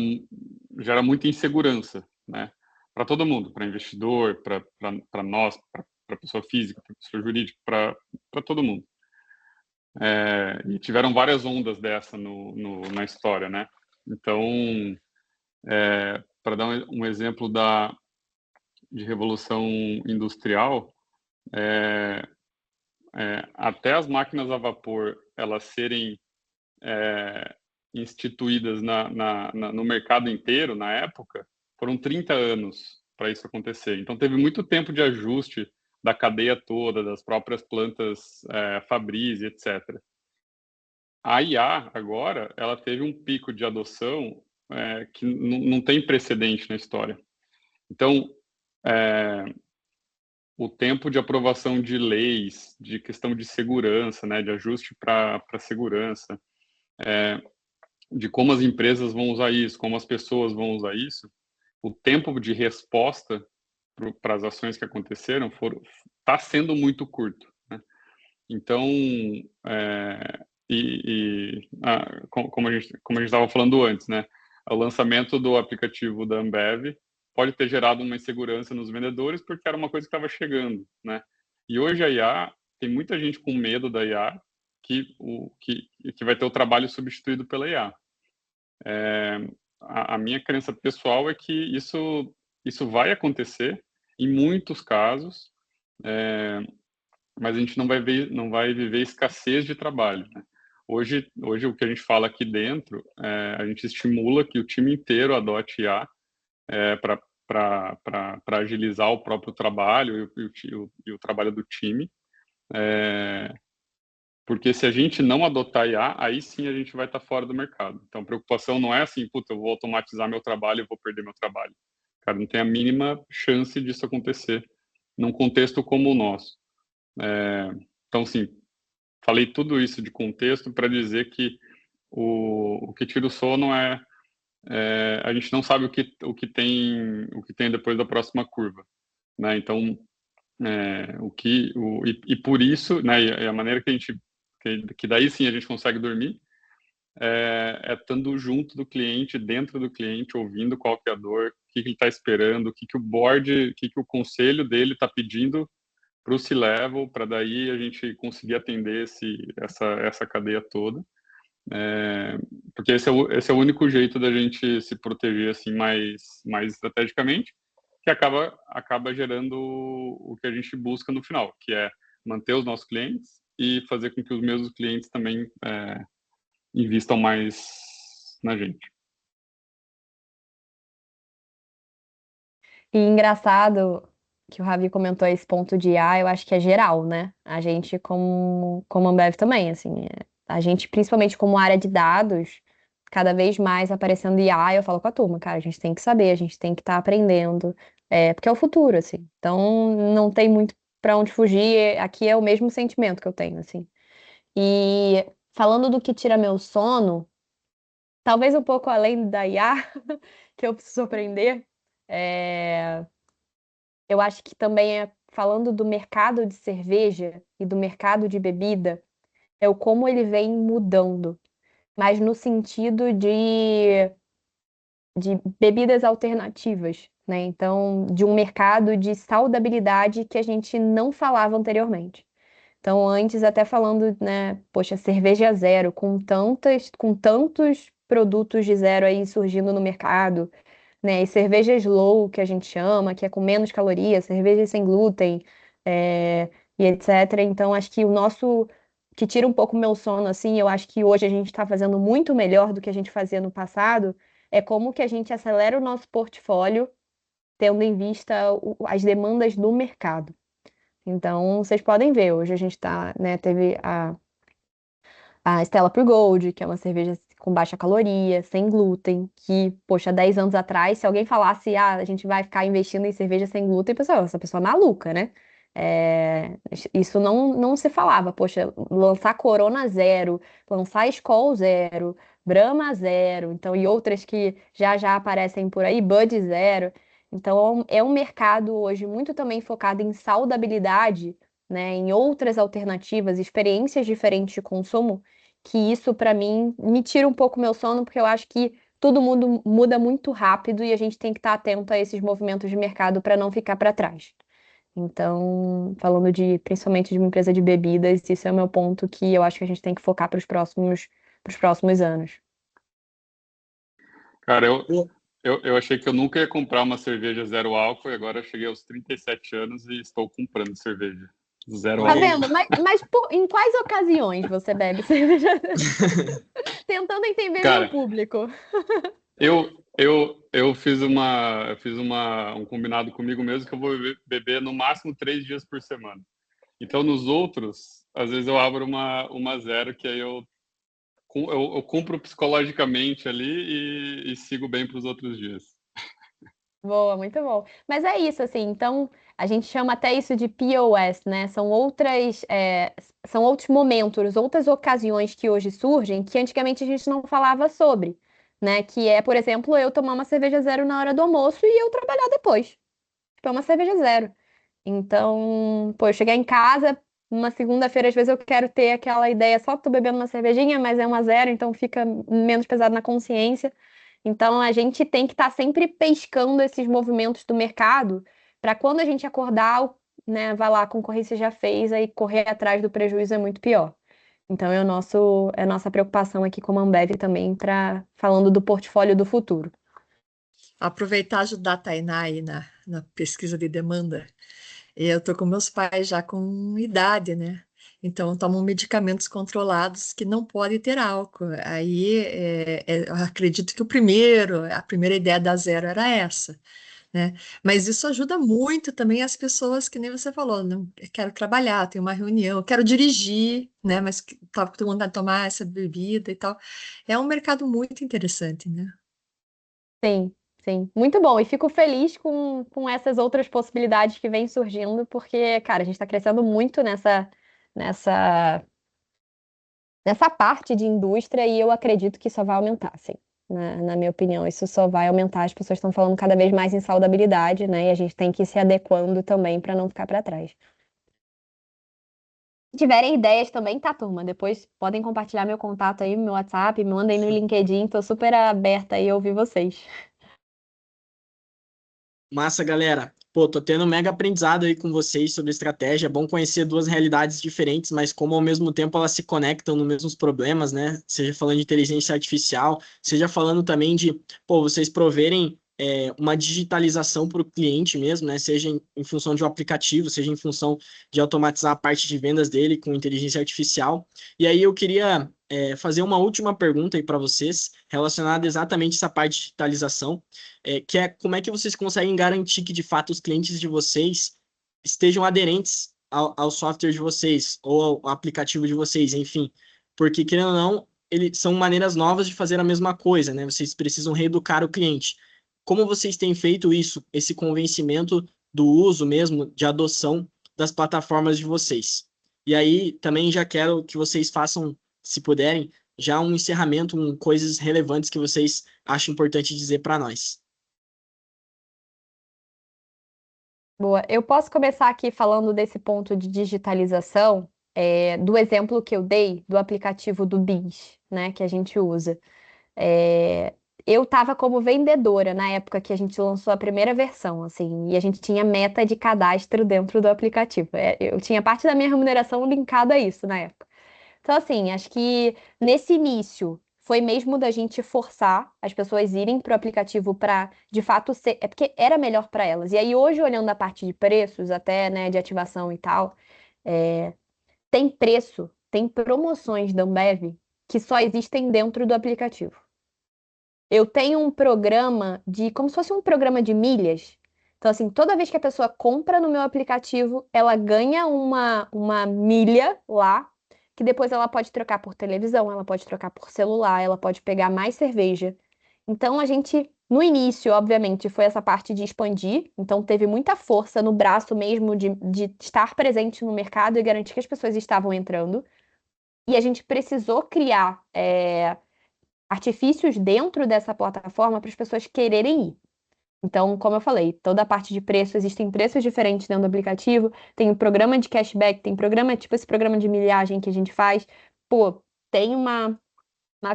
muita insegurança, né? Para todo mundo, para investidor, para nós, para pessoa física, para pessoa jurídica, para todo mundo. E tiveram várias ondas dessa na história, né? Então, para dar um exemplo de revolução industrial, até as máquinas a vapor elas serem instituídas no mercado inteiro, na época, foram 30 anos para isso acontecer. Então, teve muito tempo de ajuste da cadeia toda, das próprias plantas fabris, etc. A IA, agora, ela teve um pico de adoção que não tem precedente na história. Então, o tempo de aprovação de leis, de questão de segurança, né, de ajuste para segurança, de como as empresas vão usar isso, como as pessoas vão usar isso, o tempo de resposta para as ações que aconteceram está sendo muito curto, né? Então, como a gente estava falando antes, né? O lançamento do aplicativo da Ambev pode ter gerado uma insegurança nos vendedores porque era uma coisa que estava chegando, né? E hoje a IA, tem muita gente com medo da IA que vai ter o trabalho substituído pela IA. A minha crença pessoal é que isso vai acontecer em muitos casos, mas a gente não vai viver escassez de trabalho, né? Hoje o que a gente fala aqui dentro, a gente estimula que o time inteiro adote IA para agilizar o próprio trabalho e o trabalho do time. Porque se a gente não adotar IA, aí sim a gente vai estar fora do mercado. Então, a preocupação não é assim, puta, eu vou automatizar meu trabalho e vou perder meu trabalho. Cara, não tem a mínima chance disso acontecer num contexto como o nosso. Então, sim, falei tudo isso de contexto para dizer que o que tira o sono a gente não sabe o que tem depois da próxima curva, né? Então, e por isso, né, e a maneira que daí sim a gente consegue dormir estando junto do cliente, dentro do cliente, ouvindo qual que é a dor, o que ele está esperando, o que o board, o que o conselho dele está pedindo para o C-Level, para daí a gente conseguir atender essa cadeia toda. Porque esse é o único jeito da gente se proteger assim mais estrategicamente, que acaba gerando o que a gente busca no final, que é manter os nossos clientes e fazer com que os mesmos clientes também investam mais na gente. E engraçado que o Ravi comentou esse ponto de IA, eu acho que é geral, né? A gente, como Ambev também, assim, a gente, principalmente como área de dados, cada vez mais aparecendo IA, eu falo com a turma, cara, a gente tem que saber, a gente tem que estar aprendendo, porque é o futuro, assim. Então, não tem muito para onde fugir, aqui é o mesmo sentimento que eu tenho, assim. E falando do que tira meu sono, talvez um pouco além da IA, que eu preciso aprender, eu acho que também falando do mercado de cerveja e do mercado de bebida, é o como ele vem mudando, mas no sentido de bebidas alternativas, né? Então, de um mercado de saudabilidade que a gente não falava anteriormente. Então, antes até falando, né, poxa, cerveja zero, com tantos produtos de zero aí surgindo no mercado, né? E cerveja slow, que a gente chama, que é com menos calorias, cerveja sem glúten, e etc. Então, acho que que tira um pouco o meu sono, assim, eu acho que hoje a gente está fazendo muito melhor do que a gente fazia no passado, é como que a gente acelera o nosso portfólio, tendo em vista as demandas do mercado. Então, vocês podem ver, hoje a gente tá, né, teve a Stella Pure Gold, que é uma cerveja com baixa caloria, sem glúten, que, poxa, 10 anos atrás, se alguém falasse, a gente vai ficar investindo em cerveja sem glúten, pessoal, essa pessoa é maluca, né? Isso não se falava, poxa, lançar Corona zero, lançar Skol zero, Brahma zero, então, e outras que já aparecem por aí, Bud zero. Então, é um mercado hoje muito também focado em saudabilidade, né, em outras alternativas, experiências diferentes de consumo, que isso para mim me tira um pouco meu sono, porque eu acho que todo mundo muda muito rápido e a gente tem que estar atento a esses movimentos de mercado para não ficar para trás. Então, falando principalmente de uma empresa de bebidas, isso é o meu ponto que eu acho que a gente tem que focar para os próximos anos. Cara, eu achei que eu nunca ia comprar uma cerveja zero álcool e agora eu cheguei aos 37 anos e estou comprando cerveja zero Tá álcool. vendo? Mas em quais ocasiões você bebe cerveja? Tentando entender Cara, meu público. eu fiz um combinado comigo mesmo que eu vou beber no máximo 3 dias por semana. Então, nos outros, às vezes eu abro uma zero, que aí eu cumpro psicologicamente ali e sigo bem para os outros dias. Boa, muito bom. Mas é isso, assim, então a gente chama até isso de POS, né? São outros momentos, outras ocasiões que hoje surgem que antigamente a gente não falava sobre, né? Que é, por exemplo, eu tomar uma cerveja zero na hora do almoço e eu trabalhar depois. Tipo, é uma cerveja zero. Então, pô, eu chegar em casa, uma segunda-feira, às vezes eu quero ter aquela ideia, só tô bebendo uma cervejinha, mas é uma zero, então fica menos pesado na consciência. Então, a gente tem que estar sempre pescando esses movimentos do mercado, para quando a gente acordar, né, vai lá, a concorrência já fez, aí correr atrás do prejuízo é muito pior. Então, é a nossa preocupação aqui como Ambev também, falando do portfólio do futuro. Aproveitar e ajudar a Tainá aí na pesquisa de demanda. Eu tô com meus pais já com idade, né? Então, tomam medicamentos controlados que não podem ter álcool. Aí, eu acredito que a primeira ideia da Zero era essa, né? Mas isso ajuda muito também as pessoas que nem você falou, não, eu quero trabalhar, tenho uma reunião, eu quero dirigir, né? Mas tava com vontade de tomar essa bebida e tal. É um mercado muito interessante, né? Sim, sim. Muito bom. E fico feliz com essas outras possibilidades que vêm surgindo, porque, cara, a gente está crescendo muito nessa, nessa parte de indústria e eu acredito que só vai aumentar, sim. Na minha opinião, isso só vai aumentar. As pessoas estão falando cada vez mais em saudabilidade, né? E a gente tem que ir se adequando também para não ficar para trás. Se tiverem ideias também, tá, turma? Depois podem compartilhar meu contato aí, meu WhatsApp, me mandem no LinkedIn, tô super aberta aí a ouvir vocês. Massa, galera. Pô, tô tendo um mega aprendizado aí com vocês sobre estratégia. É bom conhecer duas realidades diferentes, mas como ao mesmo tempo elas se conectam nos mesmos problemas, né? Seja falando de inteligência artificial, seja falando também de, pô, vocês proverem uma digitalização para o cliente mesmo, né? Seja em função de um aplicativo, seja em função de automatizar a parte de vendas dele com inteligência artificial. E aí eu queria fazer uma última pergunta aí para vocês, relacionada exatamente a essa parte de digitalização, que é como é que vocês conseguem garantir que, de fato, os clientes de vocês estejam aderentes ao software de vocês ou ao aplicativo de vocês, enfim. Porque, querendo ou não, são maneiras novas de fazer a mesma coisa, né? Vocês precisam reeducar o cliente. Como vocês têm feito isso, esse convencimento do uso mesmo, de adoção das plataformas de vocês? E aí, também já quero que vocês façam, se puderem, já um encerramento, coisas relevantes que vocês acham importante dizer para nós. Boa. Eu posso começar aqui falando desse ponto de digitalização, do exemplo que eu dei do aplicativo do BIS, né, que a gente usa. É, eu estava como vendedora na época que a gente lançou a primeira versão, assim, e a gente tinha meta de cadastro dentro do aplicativo. Eu tinha parte da minha remuneração linkada a isso na época. Então, assim, acho que nesse início foi mesmo da gente forçar as pessoas irem para o aplicativo para, de fato, ser. É porque era melhor para elas. E aí, hoje, olhando a parte de preços, até, né, de ativação e tal, é, tem preço, tem promoções da Ambev que só existem dentro do aplicativo. Eu tenho um programa como se fosse um programa de milhas. Então, assim, toda vez que a pessoa compra no meu aplicativo, ela ganha uma milha lá, que depois ela pode trocar por televisão, ela pode trocar por celular, ela pode pegar mais cerveja. Então, a gente, no início, obviamente, foi essa parte de expandir. Então, teve muita força no braço mesmo de estar presente no mercado e garantir que as pessoas estavam entrando. E a gente precisou criar artifícios dentro dessa plataforma para as pessoas quererem ir. Então, como eu falei, toda a parte de preço, existem preços diferentes dentro do aplicativo, tem o programa de cashback, tem programa, tipo esse programa de milhagem que a gente faz. Pô, tem uma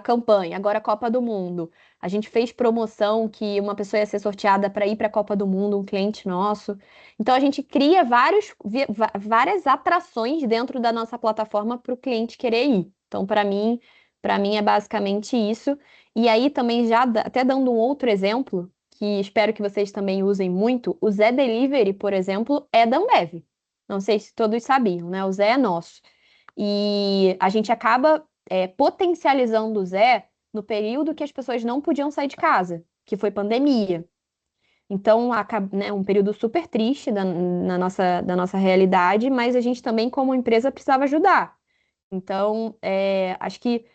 campanha, agora Copa do Mundo. A gente fez promoção que uma pessoa ia ser sorteada para ir para a Copa do Mundo, um cliente nosso. Então, a gente cria várias atrações dentro da nossa plataforma para o cliente querer ir. Então, para mim é basicamente isso. E aí também já até dando um outro exemplo, que espero que vocês também usem muito, o Zé Delivery, por exemplo, é da Ambev. Não sei se todos sabiam, né? O Zé é nosso. E a gente acaba potencializando o Zé no período que as pessoas não podiam sair de casa, que foi pandemia. Então, né, um período super triste da nossa realidade, mas a gente também, como empresa, precisava ajudar. Então, acho que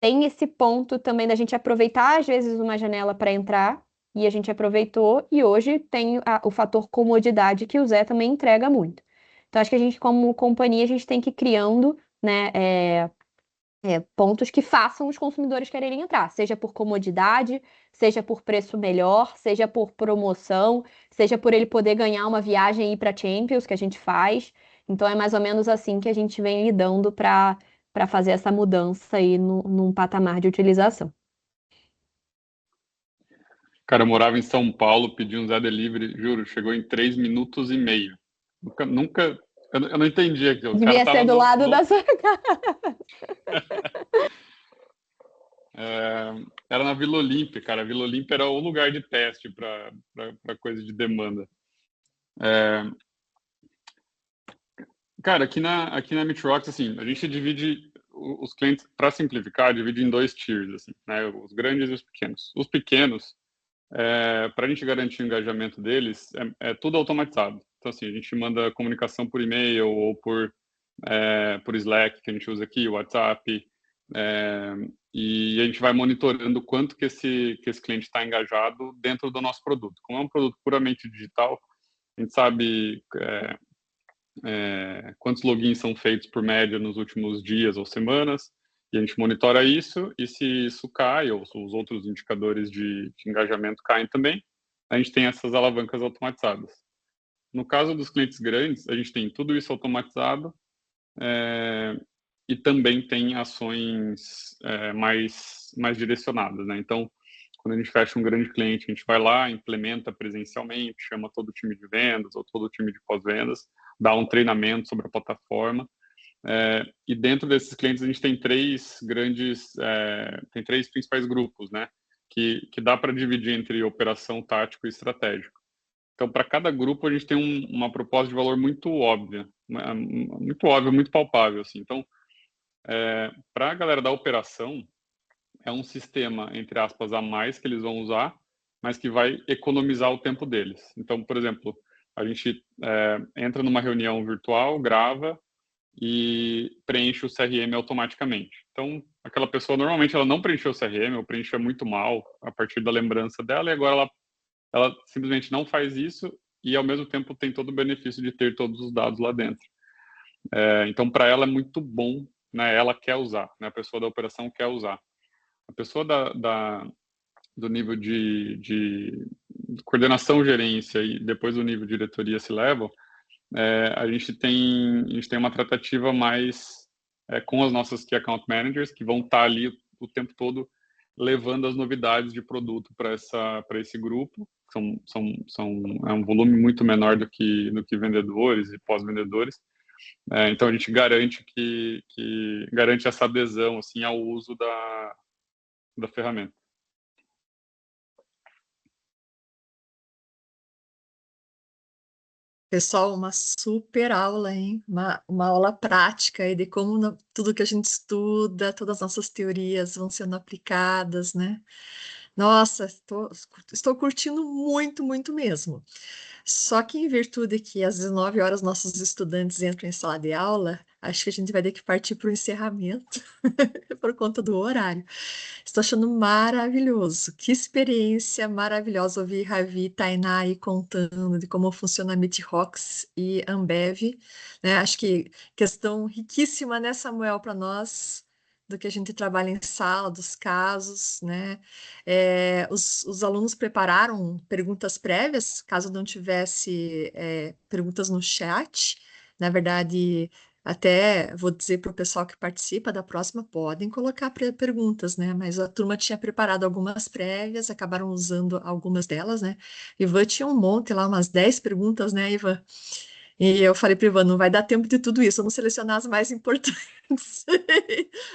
tem esse ponto também da gente aproveitar, às vezes, uma janela para entrar, e a gente aproveitou, e hoje tem o fator comodidade que o Zé também entrega muito. Então, acho que a gente, como companhia, a gente tem que ir criando, né, pontos que façam os consumidores quererem entrar, seja por comodidade, seja por preço melhor, seja por promoção, seja por ele poder ganhar uma viagem e ir para Champions, que a gente faz. Então é mais ou menos assim que a gente vem lidando para fazer essa mudança aí num patamar de utilização. Cara, eu morava em São Paulo, pedi um Zé Delivery, juro, chegou em 3 minutos e meio. Nunca, eu não entendi aquilo. O cara Devia tava ser do lado da sua casa. Era na Vila Olímpia, cara. A Vila Olímpia era o lugar de teste para coisa de demanda. Cara, aqui na Meetrox, assim, a gente divide os clientes, para simplificar, divide em 2 tiers, assim, né? Os grandes e os pequenos. Os pequenos, para a gente garantir o engajamento deles, é tudo automatizado. Então, assim, a gente manda comunicação por e-mail ou por Slack, que a gente usa aqui, WhatsApp, e a gente vai monitorando o quanto que esse cliente está engajado dentro do nosso produto. Como é um produto puramente digital, a gente sabe quantos logins são feitos por média nos últimos dias ou semanas, e a gente monitora isso, e se isso cai, ou se os outros indicadores de engajamento caem também, a gente tem essas alavancas automatizadas. No caso dos clientes grandes, a gente tem tudo isso automatizado, e também tem ações mais direcionadas, né? Então, quando a gente fecha um grande cliente, a gente vai lá, implementa presencialmente, chama todo o time de vendas ou todo o time de pós-vendas, dá um treinamento sobre a plataforma. E dentro desses clientes a gente tem três principais grupos, né? Que dá para dividir entre operação, tático e estratégico. Então, para cada grupo a gente tem uma proposta de valor muito óbvia, muito palpável, assim. Então, para a galera da operação, é um sistema, entre aspas, a mais que eles vão usar, mas que vai economizar o tempo deles. Então, por exemplo, a gente entra numa reunião virtual, grava e preenche o CRM automaticamente. Então, aquela pessoa, normalmente, ela não preencheu o CRM, ou preencheu muito mal a partir da lembrança dela, e agora ela simplesmente não faz isso e, ao mesmo tempo, tem todo o benefício de ter todos os dados lá dentro. Então, para ela é muito bom, né? Ela quer usar, né? A pessoa da operação quer usar. A pessoa do nível de coordenação, gerência e depois do nível de diretoria se levam, a gente tem uma tratativa mais com as nossas Key Account Managers, que vão estar ali o tempo todo levando as novidades de produto para esse grupo. É um volume muito menor do que vendedores e pós-vendedores. Então a gente garante garante essa adesão assim ao uso da ferramenta. Pessoal, uma super aula, hein? Uma aula prática aí de como tudo que a gente estuda, todas as nossas teorias vão sendo aplicadas, né? Nossa, estou curtindo muito, muito mesmo. Só que em virtude que às 19 horas nossos estudantes entram em sala de aula, acho que a gente vai ter que partir para o encerramento por conta do horário. Estou achando maravilhoso. Que experiência maravilhosa ouvir Ravi e Tainá aí contando de como funciona a Meetrox e Ambev, né? Acho que questão riquíssima, né, Samuel, para nós, do que a gente trabalha em sala, dos casos, né? Os alunos prepararam perguntas prévias, caso não tivesse perguntas no chat. Na verdade, até vou dizer para o pessoal que participa da próxima, podem colocar perguntas, né? Mas a turma tinha preparado algumas prévias, acabaram usando algumas delas, né? Ivan tinha um monte lá, umas 10 perguntas, né, Ivan? E eu falei para o Ivan, não vai dar tempo de tudo isso, vamos selecionar as mais importantes,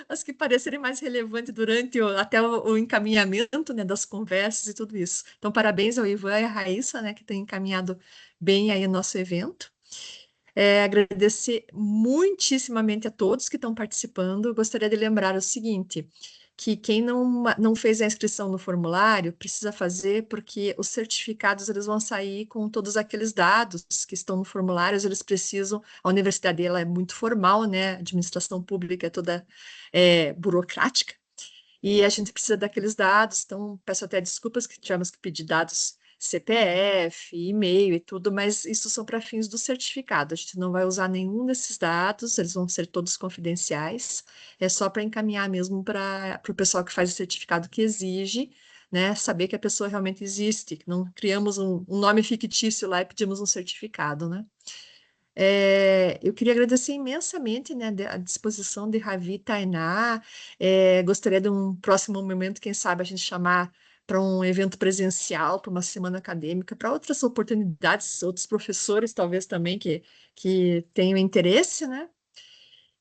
as que parecerem mais relevantes durante até o encaminhamento, né, das conversas e tudo isso. Então, parabéns ao Ivan e à Raíssa, né, que têm encaminhado bem aí o nosso evento. Agradecer muitíssimamente a todos que estão participando. Gostaria de lembrar o seguinte, que quem não fez a inscrição no formulário precisa fazer, porque os certificados eles vão sair com todos aqueles dados que estão no formulário, eles precisam, a universidade ela é muito formal, né? A administração pública é toda burocrática, e a gente precisa daqueles dados, então peço até desculpas que tivemos que pedir dados CPF, e-mail e tudo, mas isso são para fins do certificado. A gente não vai usar nenhum desses dados, eles vão ser todos confidenciais. É só para encaminhar mesmo para o pessoal que faz o certificado que exige, né, saber que a pessoa realmente existe, que não criamos um nome fictício lá e pedimos um certificado, né? Eu queria agradecer imensamente, né, a disposição de Ravi e Tainá. Gostaria de um próximo momento, quem sabe, a gente chamar para um evento presencial, para uma semana acadêmica, para outras oportunidades, outros professores talvez também que tenham interesse, né?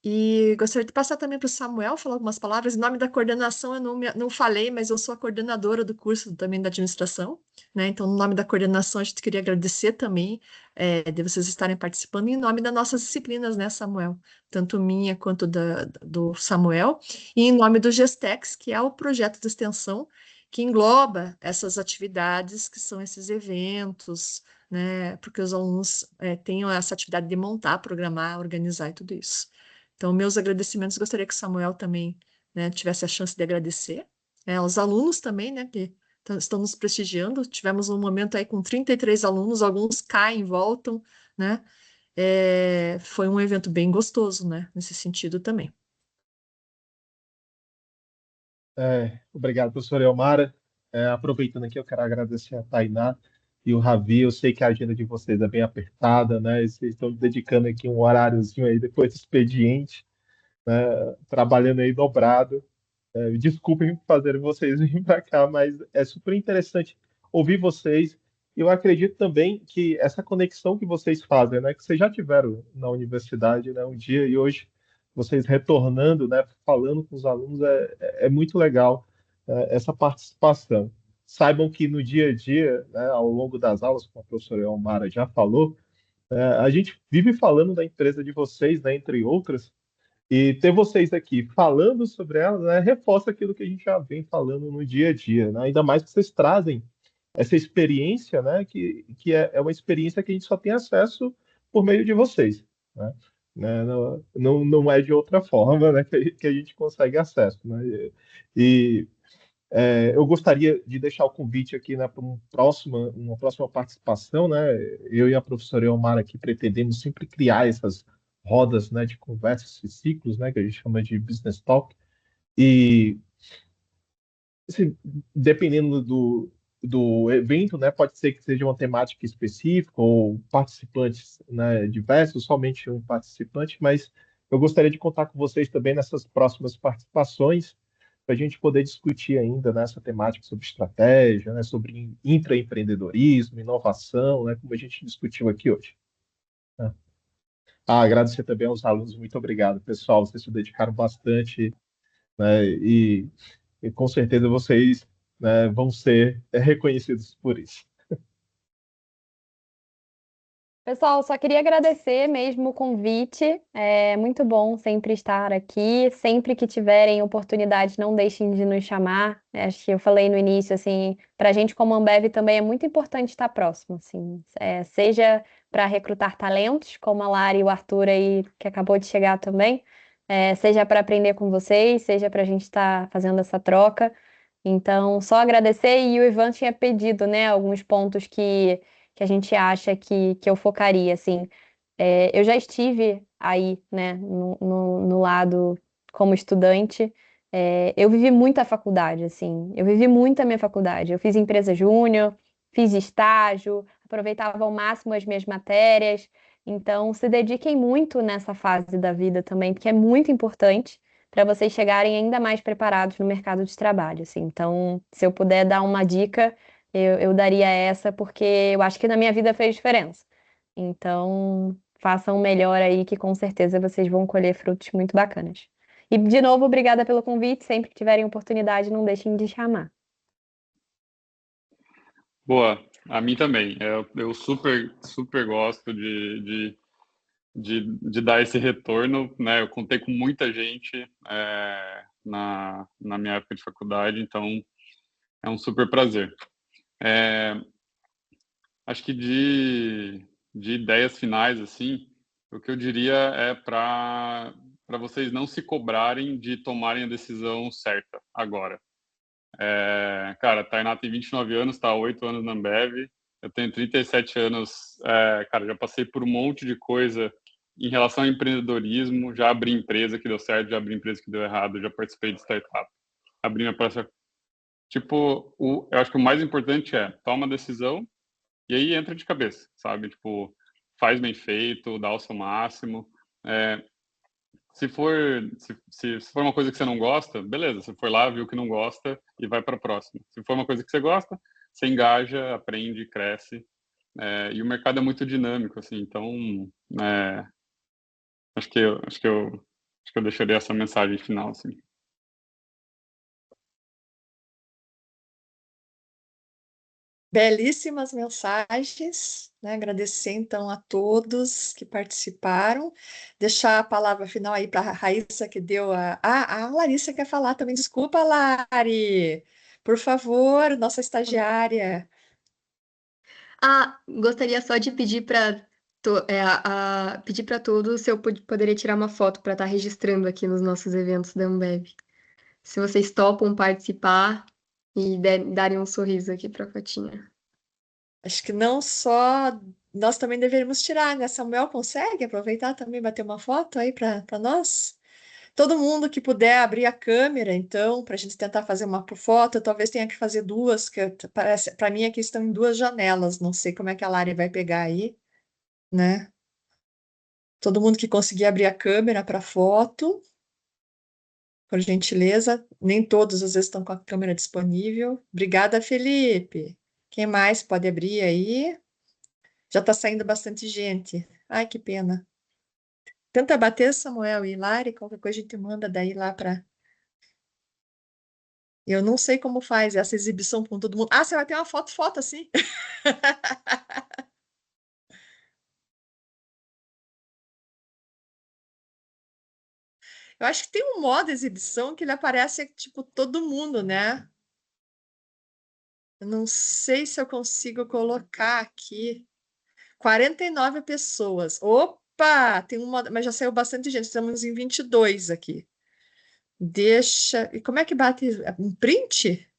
E gostaria de passar também para o Samuel falar algumas palavras. Em nome da coordenação, eu não falei, mas eu sou a coordenadora do curso também da administração, né? Então, no nome da coordenação, a gente queria agradecer também de vocês estarem participando em nome das nossas disciplinas, né, Samuel? Tanto minha quanto do Samuel. E em nome do Gestex, que é o projeto de extensão que engloba essas atividades, que são esses eventos, né? Porque os alunos tenham essa atividade de montar, programar, organizar e tudo isso. Então, meus agradecimentos, gostaria que o Samuel também, né, tivesse a chance de agradecer. Aos alunos também, né, que estão nos prestigiando. Tivemos um momento aí com 33 alunos, alguns caem, voltam, né? Foi um evento bem gostoso, né, nesse sentido também. Obrigado, professora Elmara. Aproveitando aqui, eu quero agradecer a Tainá e o Ravi. Eu sei que a agenda de vocês é bem apertada, né? E vocês estão dedicando aqui um horáriozinho aí depois do expediente, né? Trabalhando aí dobrado. Desculpem fazer vocês virem para cá, mas é super interessante ouvir vocês. Eu acredito também que essa conexão que vocês fazem, né, que vocês já tiveram na universidade, né, um dia e hoje vocês retornando, né, falando com os alunos, é muito legal, essa participação. Saibam que no dia a dia, né, ao longo das aulas, como a professora Elmara já falou, a gente vive falando da empresa de vocês, né, entre outras, e ter vocês aqui falando sobre elas, né, reforça aquilo que a gente já vem falando no dia a dia, né? Ainda mais que vocês trazem essa experiência, né, que é uma experiência que a gente só tem acesso por meio de vocês, né? Não é de outra forma, né, que a gente consegue acesso, né? E eu gostaria de deixar o convite aqui, né, para uma próxima participação, né? Eu e a professora Elmar aqui pretendemos sempre criar essas rodas, né, de conversas e ciclos, né, que a gente chama de business talk. E assim, dependendo do evento, né, pode ser que seja uma temática específica ou participantes, né, diversos, somente um participante, mas eu gostaria de contar com vocês também nessas próximas participações para a gente poder discutir ainda nessa temática sobre estratégia, né, sobre intraempreendedorismo, inovação, né, como a gente discutiu aqui hoje, né? Agradecer também aos alunos, muito obrigado, pessoal, vocês se dedicaram bastante, né, e com certeza vocês, né, vão ser reconhecidos por isso. Pessoal, só queria agradecer mesmo o convite. É muito bom sempre estar aqui. Sempre que tiverem oportunidade, não deixem de nos chamar. Acho que eu falei no início, assim, para a gente como Ambev também é muito importante estar próximo, assim, seja para recrutar talentos, como a Lara e o Arthur aí, que acabou de chegar também, seja para aprender com vocês, seja para a gente estar fazendo essa troca. Então, só agradecer. E o Ivan tinha pedido, né, alguns pontos que a gente acha que eu focaria, assim. Eu já estive aí, né, no lado como estudante. Eu vivi muito a faculdade, assim. Eu vivi muito a minha faculdade. Eu fiz empresa júnior, fiz estágio, aproveitava ao máximo as minhas matérias. Então, se dediquem muito nessa fase da vida também, porque é muito importante para vocês chegarem ainda mais preparados no mercado de trabalho, assim. Então, se eu puder dar uma dica, eu daria essa, porque eu acho que na minha vida fez diferença. Então, façam o melhor aí, que com certeza vocês vão colher frutos muito bacanas. E, de novo, obrigada pelo convite. Sempre que tiverem oportunidade, não deixem de chamar. Boa, a mim também. Eu super, super gosto de dar esse retorno, né? Eu contei com muita gente na minha época de faculdade, então é um super prazer. Acho que de ideias finais, assim, o que eu diria é para vocês não se cobrarem de tomarem a decisão certa agora. Cara, a Tainá tem 29 anos, está há 8 anos na Ambev. Eu tenho 37 anos. Cara, já passei por um monte de coisa em relação ao empreendedorismo. Já abri empresa que deu certo, já abri empresa que deu errado, já participei de startup. Abri minha própria. Tipo, eu acho que o mais importante é toma a decisão e aí entra de cabeça, sabe? Tipo, faz bem feito, dá o seu máximo. Se for uma coisa que você não gosta, beleza, você foi lá, viu que não gosta e vai para a próxima. Se for uma coisa que você gosta, você engaja, aprende, cresce. E o mercado é muito dinâmico, assim, então acho que eu deixaria essa mensagem final, assim. Belíssimas mensagens, né? Agradecer então a todos que participaram. Deixar a palavra final aí para a Raíssa, que deu a. A Larissa quer falar também. Desculpa, Lari. Por favor, nossa estagiária. Gostaria só de pedir para pedir para todos se eu poderia tirar uma foto para estar registrando aqui nos nossos eventos da Ambev. Se vocês topam participar e darem um sorriso aqui para a fotinha. Acho que não só nós também deveríamos tirar, né? Samuel consegue aproveitar também, bater uma foto aí para nós? Todo mundo que puder abrir a câmera, então, para a gente tentar fazer uma foto, talvez tenha que fazer duas, que parece, para mim aqui estão em duas janelas, não sei como é que a Lari vai pegar aí, né? Todo mundo que conseguir abrir a câmera para foto, por gentileza, nem todos às vezes estão com a câmera disponível. Obrigada, Felipe. Quem mais pode abrir aí? Já está saindo bastante gente. Ai, que pena. Tenta bater, Samuel e Lari, qualquer coisa a gente manda daí lá para. Eu não sei como faz essa exibição com todo mundo. Ah, você vai ter uma foto assim. Eu acho que tem um modo exibição que ele aparece tipo todo mundo, né? Eu não sei se eu consigo colocar aqui. 49 pessoas. Opa! Tem um modo, mas já saiu bastante gente. Estamos em 22 aqui. Deixa. E como é que bate? Um print?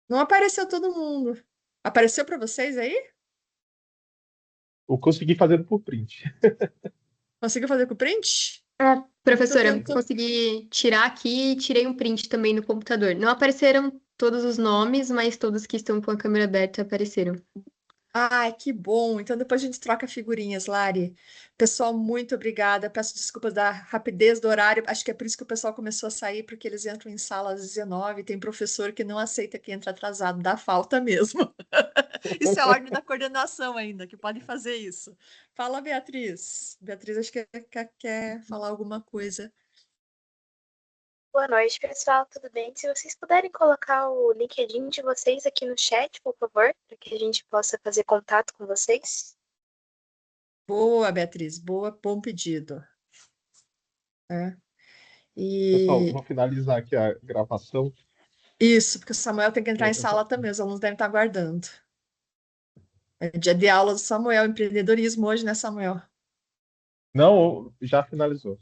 Não apareceu todo mundo. Apareceu para vocês aí? Eu consegui fazer por print. Conseguiu fazer com o print? Professora, tentando. consegui tirar aqui e tirei um print também no computador. Não apareceram todos os nomes, mas todos que estão com a câmera aberta apareceram. Ai, que bom. Então depois a gente troca figurinhas, Lari. Pessoal, muito obrigada. Peço desculpas da rapidez do horário. Acho que é por isso que o pessoal começou a sair, porque eles entram em sala às 19. Tem professor que não aceita que entra atrasado, dá falta mesmo. Isso é ordem da coordenação ainda, que pode fazer isso. Fala, Beatriz. Beatriz, acho que quer falar alguma coisa. Boa noite, pessoal, tudo bem? Se vocês puderem colocar o LinkedIn de vocês aqui no chat, por favor, para que a gente possa fazer contato com vocês. Boa, Beatriz. Boa, bom pedido. É. Pessoal, E vou finalizar aqui a gravação. isso, porque o Samuel tem que entrar em sala também, os alunos devem estar aguardando. É dia de aula do Samuel, empreendedorismo hoje, né, Samuel? Não, já finalizou.